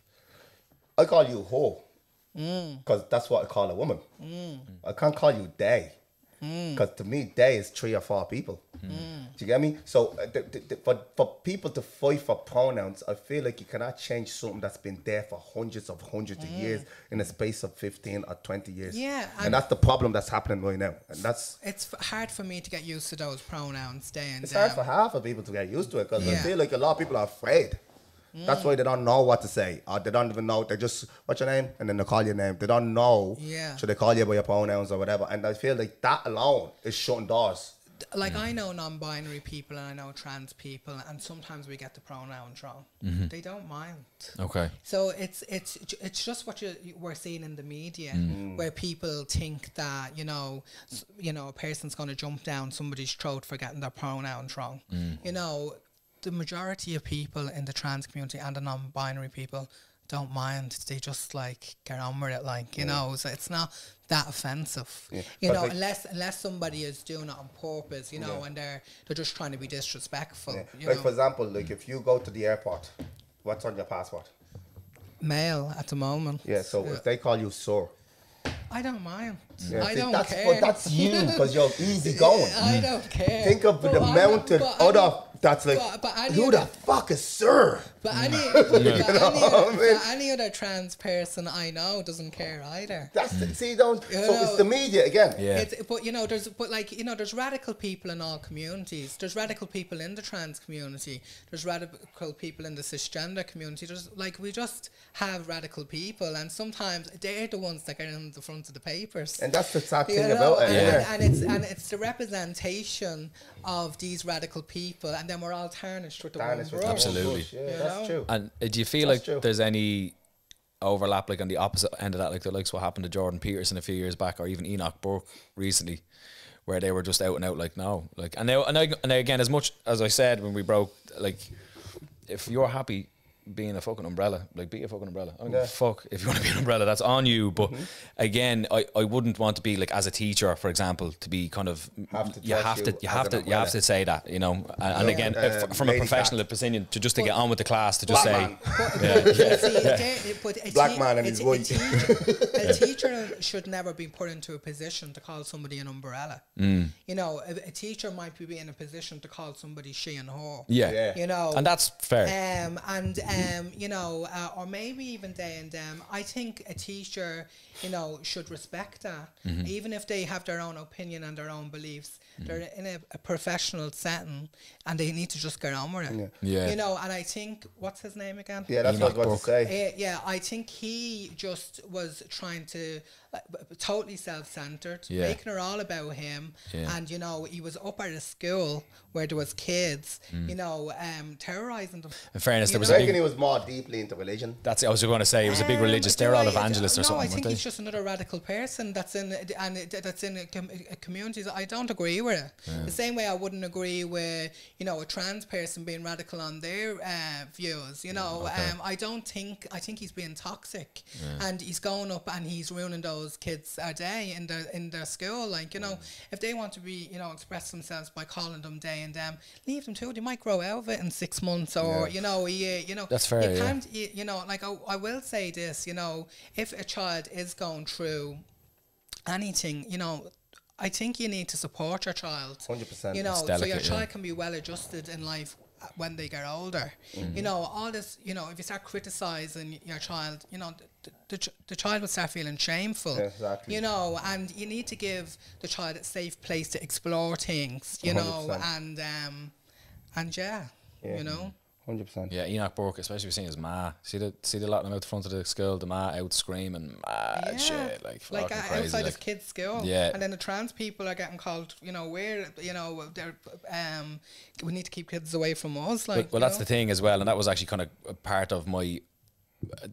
I call you ho, because that's what I call a woman. I can't call you they, because to me, they is 3 or 4 people. Do you get me? So for people to fight for pronouns, I feel like you cannot change something that's been there for hundreds of years in a space of 15 or 20 years. Yeah, and that's the problem that's happening right now. And that's it's hard for me to get used to those pronouns day and it's hard for half of people to get used to it, because I Yeah. feel like a lot of people are afraid. That's why they don't know what to say, or they don't even know. They just, what's your name? And then they call your name. They don't know. Yeah. Should they call you by your pronouns or whatever? And I feel like that alone is shutting doors. Like, I know non-binary people and I know trans people, and sometimes we get the pronouns wrong. They don't mind. Okay. So it's just what we're seeing in the media, where people think that, you know, a person's going to jump down somebody's throat for getting their pronouns wrong. You know, the majority of people in the trans community and the non-binary people don't mind. They just like get on with it, like, you know. So it's not that offensive, you know, like, unless somebody is doing it on purpose, you know, and they're just trying to be disrespectful. You Like, know? for example, like if you go to the airport, what's on your passport? Male at the moment. Yeah, so if they call you sir, I don't mind. yeah, I see, don't that's, care. But that's you, because you're easy going. I don't care. Think of But the I amount don't- of but other any- that's like, but any who of the the- fuck is sir? But any, what any other trans person I know doesn't care either. That's the, see, don't. So know, it's the media again. Yeah. But you know, there's radical people in all communities. There's radical people in the trans community. There's radical people in the cisgender community. There's like, we just have radical people, and sometimes they're the ones that get in the front of the papers. And that's the sad You thing know, about it. and it's the representation of these radical people, and then we're all tarnished with the one Tarnished with the brush. whole Absolutely. bush. Yeah, You that's know? true. And do you feel That's like true. there's any overlap, like on the opposite end of that, like the likes what happened to Jordan Peterson a few years back, or even Enoch Burke recently, where they were just out and out like, no, like, and again, as much as I said when we broke, like, if you're happy being a fucking umbrella. Like, be a fucking umbrella. I don't give a fuck if you want to be an umbrella. That's on you. But again, I wouldn't want to be like, as a teacher, for example, to be kind of you have to say that, you know. And again, from a professional opinion, to get on with the class, to just say, black man and his wife. A teacher should never be put into a position to call somebody an umbrella. You know, a teacher might be in a position to call somebody she and her. You know, and that's fair. You know, or maybe even they and them. I think a teacher, you know, should respect that, even if they have their own opinion and their own beliefs. They're in a professional setting, and they need to just get on with it. You know, and I think, what's his name again? Yeah, that's what I was about to say. Yeah, I think he just was trying to totally self-centered, making it all about him. And you know, he was up at a school where there was kids, you know, terrorizing them. In fairness, there was I reckon he was more deeply into religion. That's I was going to say, he was a big religious. They're all evangelists or something. No, I think he's just another radical person that's in a community. I don't agree with it. The same way I wouldn't agree with, you know, a trans person being radical on their views. You know, I think he's being toxic, and he's going up and he's ruining those kids' day in their school. Like, you know, if they want to be, you know, express themselves by calling them they and them, leave them to it. They might grow out of it in 6 months, or you know, you know, that's fair. You can't, you know, like I will say this, you know, if a child is going through anything, you know, I think you need to support your child. 100%. You know, so your child can be well adjusted in life when they get older. You know, all this, you know, if you start criticizing your child, you know, the child will start feeling shameful. Exactly. You know, and you need to give the child a safe place to explore things, you 100%. know, and you know. 100%. Yeah, Enoch Burke, especially seeing his ma. See the lot of them out the front of the school, the ma out screaming, mad shit, like fucking crazy, outside like. of kids' school. Yeah. And then the trans people are getting called, you know, where, you know, they're we need to keep kids away from us. Like, well, that's the thing as well, and that was actually kind of a part of my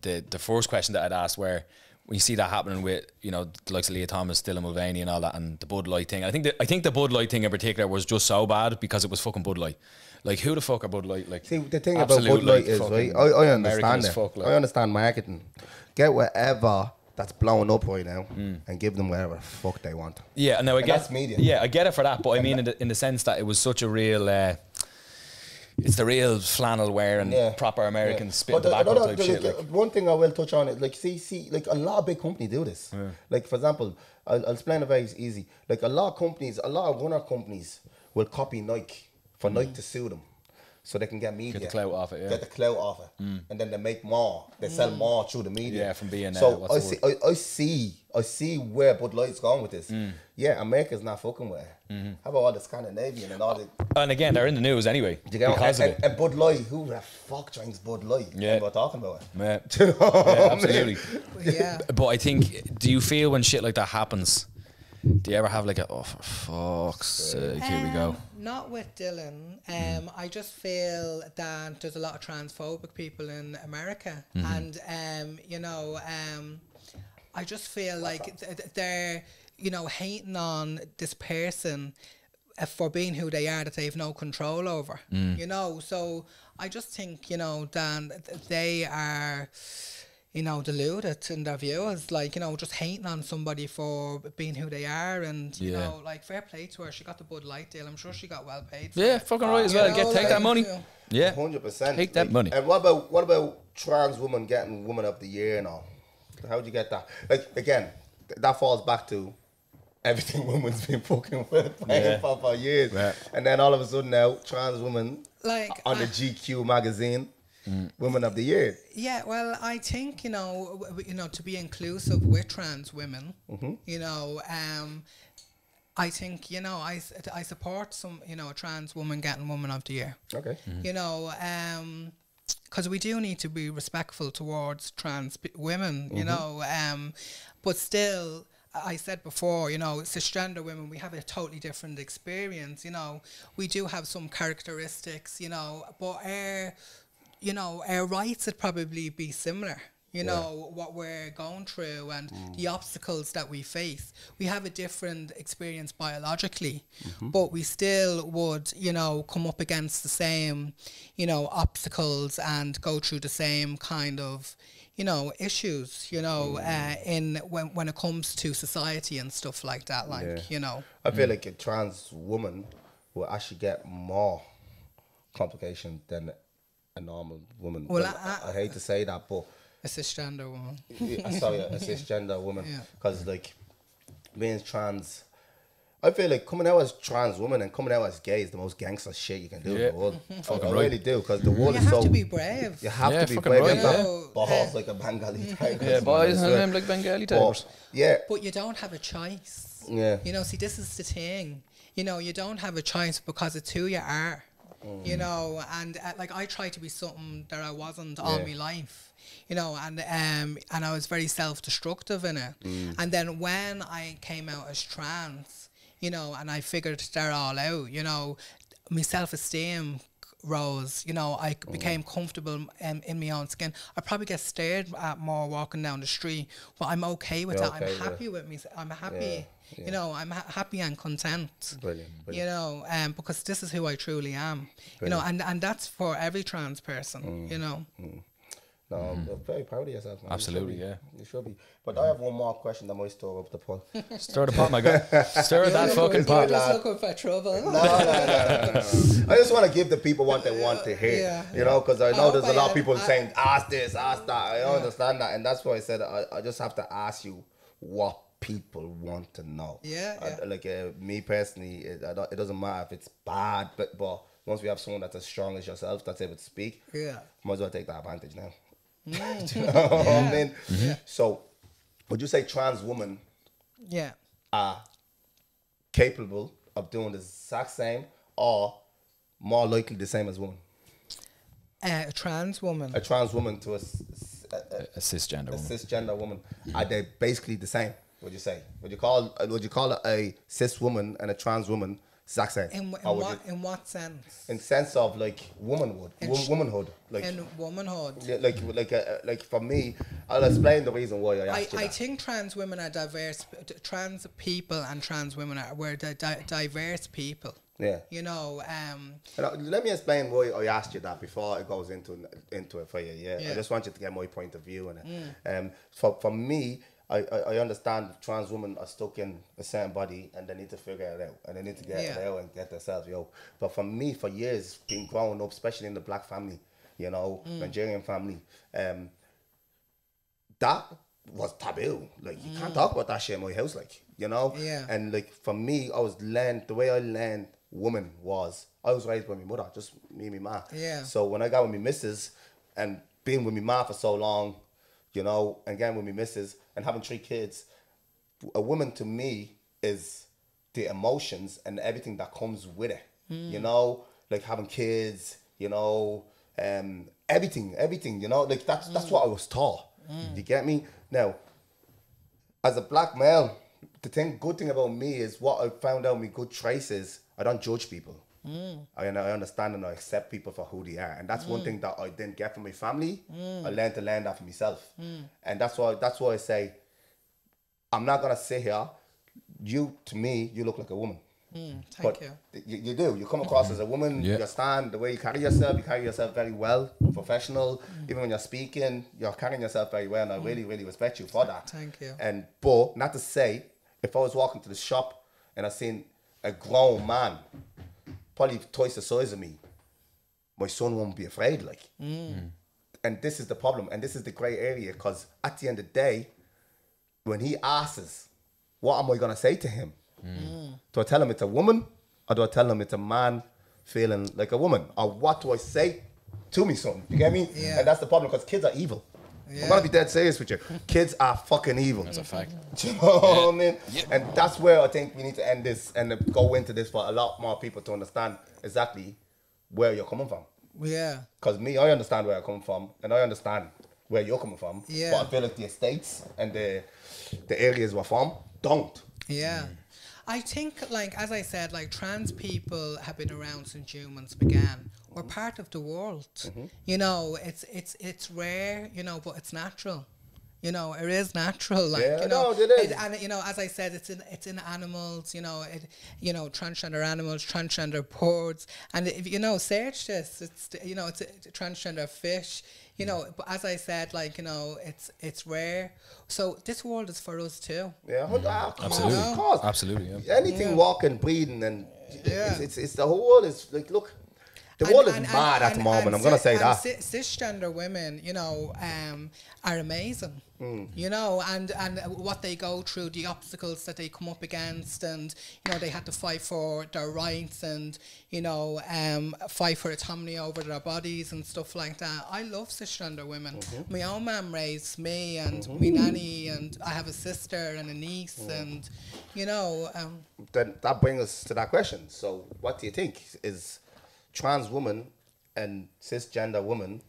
the first question that I'd asked, where when you see that happening with, you know, the likes of Leah Thomas, Dylan Mulvaney and all that, and the Bud Light thing. I think the Bud Light thing in particular was just so bad because it was fucking Bud Light. Like, who the fuck are Bud Light? Like, see, the thing about Bud Light is, right, I understand it. Fuck, like. I understand marketing. Get whatever that's blowing up right now and give them whatever the fuck they want. Yeah, no, I get that's media. Yeah, I get it for that, but I mean in the sense that it was such a real it's the real flannel wearing proper American spit tobacco type shit. Like. One thing I will touch on is, like, see, like, a lot of big companies do this. Like, for example, I'll explain it very easy. Like, a lot of runner companies will copy Nike for Nike to sue them, so they can get media. Get the clout off it, yeah. Get the clout off it, and then they make more. They sell more through the media. Yeah, from being so I see where Bud Light's going with this. Yeah, America's not fucking with it. How about all the Scandinavian and all the? And again, they're in the news anyway because of it. And Bud Light, who the fuck drinks Bud Light? Yeah, we're talking about it. Yeah, Do you know yeah, absolutely. Yeah. But I think, do you feel when shit like that happens? Do you ever have like a, oh, for fuck's sake, here we go? Not with Dylan. I just feel that there's a lot of transphobic people in America, and you know, I just feel like they're, you know, hating on this person for being who they are, that they have no control over. You know, so I just think, you know, that they are, you know, deluded in their views, like, you know, just hating on somebody for being who they are, and you know, like, fair play to her. She got the Bud Light deal. I'm sure she got well paid for it. Fucking right as well. You know, Take that money. You know. Yeah, 100%. Take that money. And what about trans women getting Woman of the Year and all? How'd you get that? Like, again, that falls back to everything women's been fucking with for years, and then all of a sudden now trans women, like, on the GQ magazine. Women of the Year. Yeah, well, I think, you know, to be inclusive with trans women, you know, I think, you know, I support some, you know, a trans woman getting Woman of the Year. Okay. You know, because we do need to be respectful towards trans women, you know, but still, I said before, you know, cisgender women, we have a totally different experience, you know. We do have some characteristics, you know, but our rights would probably be similar, you know, what we're going through and the obstacles that we face. We have a different experience biologically, but we still would, you know, come up against the same, you know, obstacles and go through the same kind of, you know, issues, you know, in when it comes to society and stuff like that, like, you know. I feel like a trans woman will actually get more complications than a normal woman. Well, I hate to say that, but a cisgender woman. sorry, a cisgender woman, Yeah. because like being trans, I feel like coming out as trans woman and coming out as gay is the most gangster shit you can do in the world. I really do, because the world You is have so. to be brave. You have Yeah, to be fucking brave. right, You have to yeah. have balls like a Bengali tiger. Yeah, boys and them like Bengali tigers. Yeah, But you don't have a choice. yeah. You know, see, this is the thing. You know, you don't have a choice because it's who you are. You know, and like I tried to be something that I wasn't all my life. You know, and I was very self-destructive in it. And then when I came out as trans, you know, and I figured that all out, you know, my self-esteem rose, you know, I became comfortable in my own skin. I probably get stared at more walking down the street, but I'm okay with You're that. okay I'm with happy with me. I'm happy, you know, I'm happy and content. Brilliant. You know, because this is who I truly am. You know, and that's for every trans person, you know. No, I'm very proud of yourself, man. Absolutely, You should yeah. be. You should be. But I have one more question that might store up the pot. Stir the pot, my guy. Stir that fucking You're pot. just looking for trouble. No. I just want to give the people what they want to hear. Yeah. You know, because I know hope there's a lot of people I- saying, ask this, ask that. I understand that. And that's why I said I just have to ask you what people want to know. Yeah, Like me personally, it doesn't matter if it's bad, but once we have someone that's as strong as yourself that's able to speak, Yeah. might as well take that advantage now. Do you know what I mean? So, would you say trans women Yeah. are capable of doing the exact same or more likely the same as women? A trans woman. A trans woman to a A cisgender woman. cisgender woman, are they basically the same? Would you say? Would you call it a cis woman and a trans woman exact same? Or would In what sense? in sense of like womanhood, womanhood, like In womanhood. yeah, like for me, I'll explain the reason why I asked you I that. think trans women are diverse. Trans people and trans women we're diverse people. Yeah. You know, And let me explain why I asked you that before it goes into it for you. Yeah? Yeah. I just want you to get my point of view on it. For me, I understand trans women are stuck in a certain body and they need to figure it out and they need to get it out and get themselves out. But for me, for years, being growing up, especially in the black family, you know, Nigerian family, that was taboo. Like you can't talk about that shit in my house, like, you know. Yeah. And like for me, the way I learned woman was I was raised by my mother, just me and my ma. Yeah. So when I got with my missus and being with my ma for so long, you know, and getting with my missus and having 3 kids, a woman to me is the emotions and everything that comes with it. You know, like having kids, you know, everything, you know, like that's what I was taught. You get me? Now, as a black male, good thing about me is what I found out my good traits is I don't judge people. I understand and I accept people for who they are. And that's one thing that I didn't get from my family. I learned to learn that for myself. And that's why I say, I'm not gonna sit here. To me, you look like a woman. thank you. You do. You come across as a woman. Yeah. You stand, the way you carry yourself very well, professional. Even when you're speaking, you're carrying yourself very well. And I really, really respect you for that. Thank you. But not to say, if I was walking to the shop and I seen a grown man, probably twice the size of me, my son won't be afraid, like. And this is the problem, and this is the grey area, because at the end of the day, when he asks, what am I gonna say to him? Do I tell him it's a woman, or do I tell him it's a man feeling like a woman? Or what do I say to me son? You get me? Yeah. And that's the problem, because kids are evil. I'm gonna be dead serious with you. Kids are fucking evil. That's a fact. Do you know what I mean? And that's where I think we need to end this and go into this for a lot more people to understand exactly where you're coming from. Yeah. Because I understand where I come from, and I understand where you're coming from. Yeah. But I feel like the estates and the areas we're from don't. Yeah. I think, like, as I said, like, trans people have been around since humans began. We're part of the world. You know, it's rare, you know, but it's natural. You know, it is natural, like, Yeah, you know, no, it is. and you know, as I said, it's in animals, you know, transgender animals, transgender birds, and if you know, search this, you know, it's a transgender fish, you know, but as I said, like, you know, it's rare, so this world is for us too. Yeah, Absolutely. Of course. Absolutely, yeah. Anything walking, breathing, and Yeah. it's the whole world is like, look, the world is mad at the moment. I'm gonna say that. Cisgender women, you know, are amazing. You know, and what they go through, the obstacles that they come up against, and you know, they had to fight for their rights, and you know, fight for autonomy over their bodies and stuff like that. I love cisgender women. My own mum raised me and my nanny, and I have a sister and a niece, and you know. Then that brings us to that question. So, what do you think is trans woman and cisgender woman?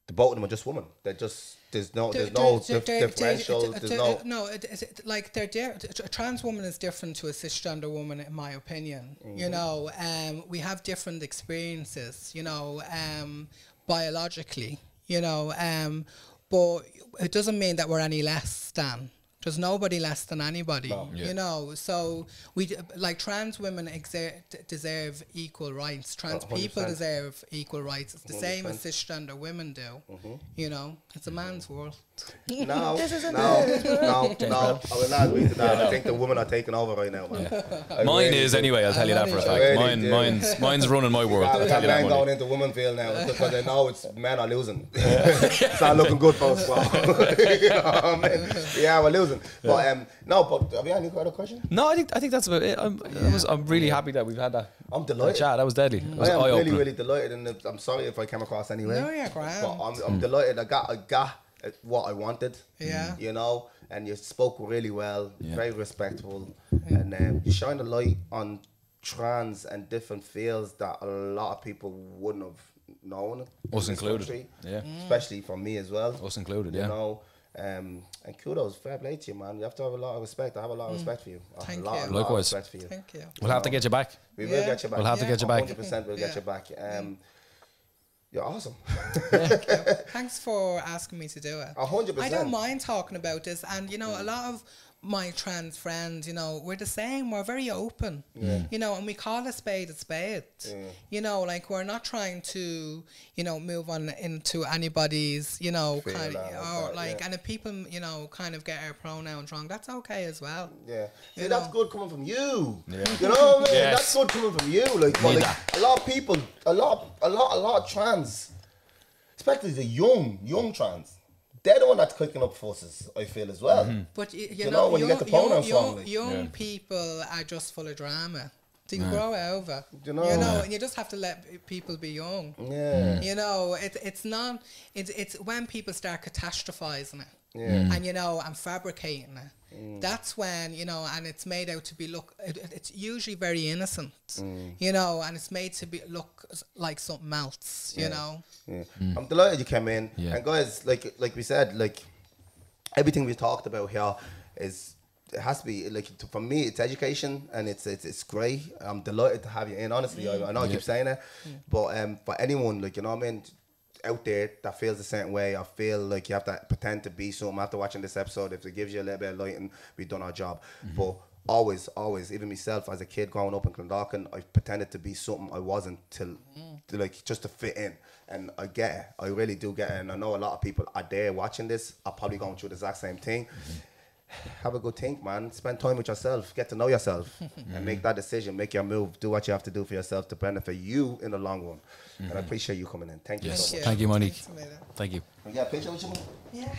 The both of them are just women. They're just there's no differential. There's no. No, like a trans woman is different to a cisgender woman, in my opinion. You know, we have different experiences. You know, biologically. You know, but it doesn't mean that we're any less than. There's nobody less than anybody, you know. So we like trans women deserve equal rights. Trans 100%. people deserve equal rights. It's the same as cisgender women do. You know, it's a man's world. No. I will not agree to that. I think the women are taking over right now, man. Mine is anyway. I'll tell you that for a fact. Mine's running my world. I'll tell you that. Men going into women field now because they know it's men are losing. It's not looking good for us. You know what I mean? Yeah, we're losing. But no. But have you any other question? No, I think that's about it. I'm really happy that we've had that. I'm delighted. Chat. That was deadly. It was I am eye-opening. really delighted, and I'm sorry if I came across anyway. No, you're grand. But I'm delighted. I got what I wanted. Yeah. You know, and you spoke really well, very respectful, and you shine a light on trans and different fields that a lot of people wouldn't have known. Us in this included. country, Yeah. especially for me as well. Us included. You Yeah. know. And kudos, fair play to you, man. You have to have a lot of respect. I have a lot of respect for you. Thank a lot, you. A lot Likewise. of respect for you. Thank you. We'll have to get you back. We will get you back. We'll have to get you back. 100% we'll get you back. You're awesome. Thanks for asking me to do it. 100%. I don't mind talking about this, and you know, a lot of my trans friends, you know, we're the same. We're very open, you know, and we call a spade a spade. You know, like we're not trying to, you know, move on into anybody's, you know, Feel kind of, that, or like, yeah. and if people, you know, kind of get our pronouns wrong, that's okay as well. Yeah. See, You that's know. good coming from you. Yeah. You know what I mean? Yes. That's good coming from you. Like, but, Need like a lot of people, a lot of trans, especially the young trans, they're the one that's clicking up forces, I feel, as well. But you You know, know, when you get the pronouns wrong. young people are just full of drama. They grow over. You know? And you just have to let people be young. Yeah. You know, it's not. It's when people start catastrophizing it. Yeah. And you know, and fabricating it. That's when, you know, and it's made out to be it's usually very innocent, you know, and it's made to be look like something else, you know. Yeah. I'm delighted you came in. Yeah. And guys, like we said, like everything we talked about here is it has to be like for me it's education and it's great. I'm delighted to have you in. Honestly, I know I keep saying it, but for anyone, like, you know what I mean, out there that feels the same way, I feel like you have to pretend to be something after watching this episode. If it gives you a little bit of light, and we've done our job. But always, even myself as a kid growing up in Clondalkin, I pretended to be something I wasn't till like just to fit in. And I get it. I really do get it. And I know a lot of people are there watching this are probably going through the exact same thing. Have a good think, man. Spend time with yourself. Get to know yourself and make that decision. Make your move. Do what you have to do for yourself to benefit you in the long run. And I appreciate you coming in. Thank you so much. Thank you, Monique. Thanks, Amanda. Thank you. We got a picture with you, man? Yeah.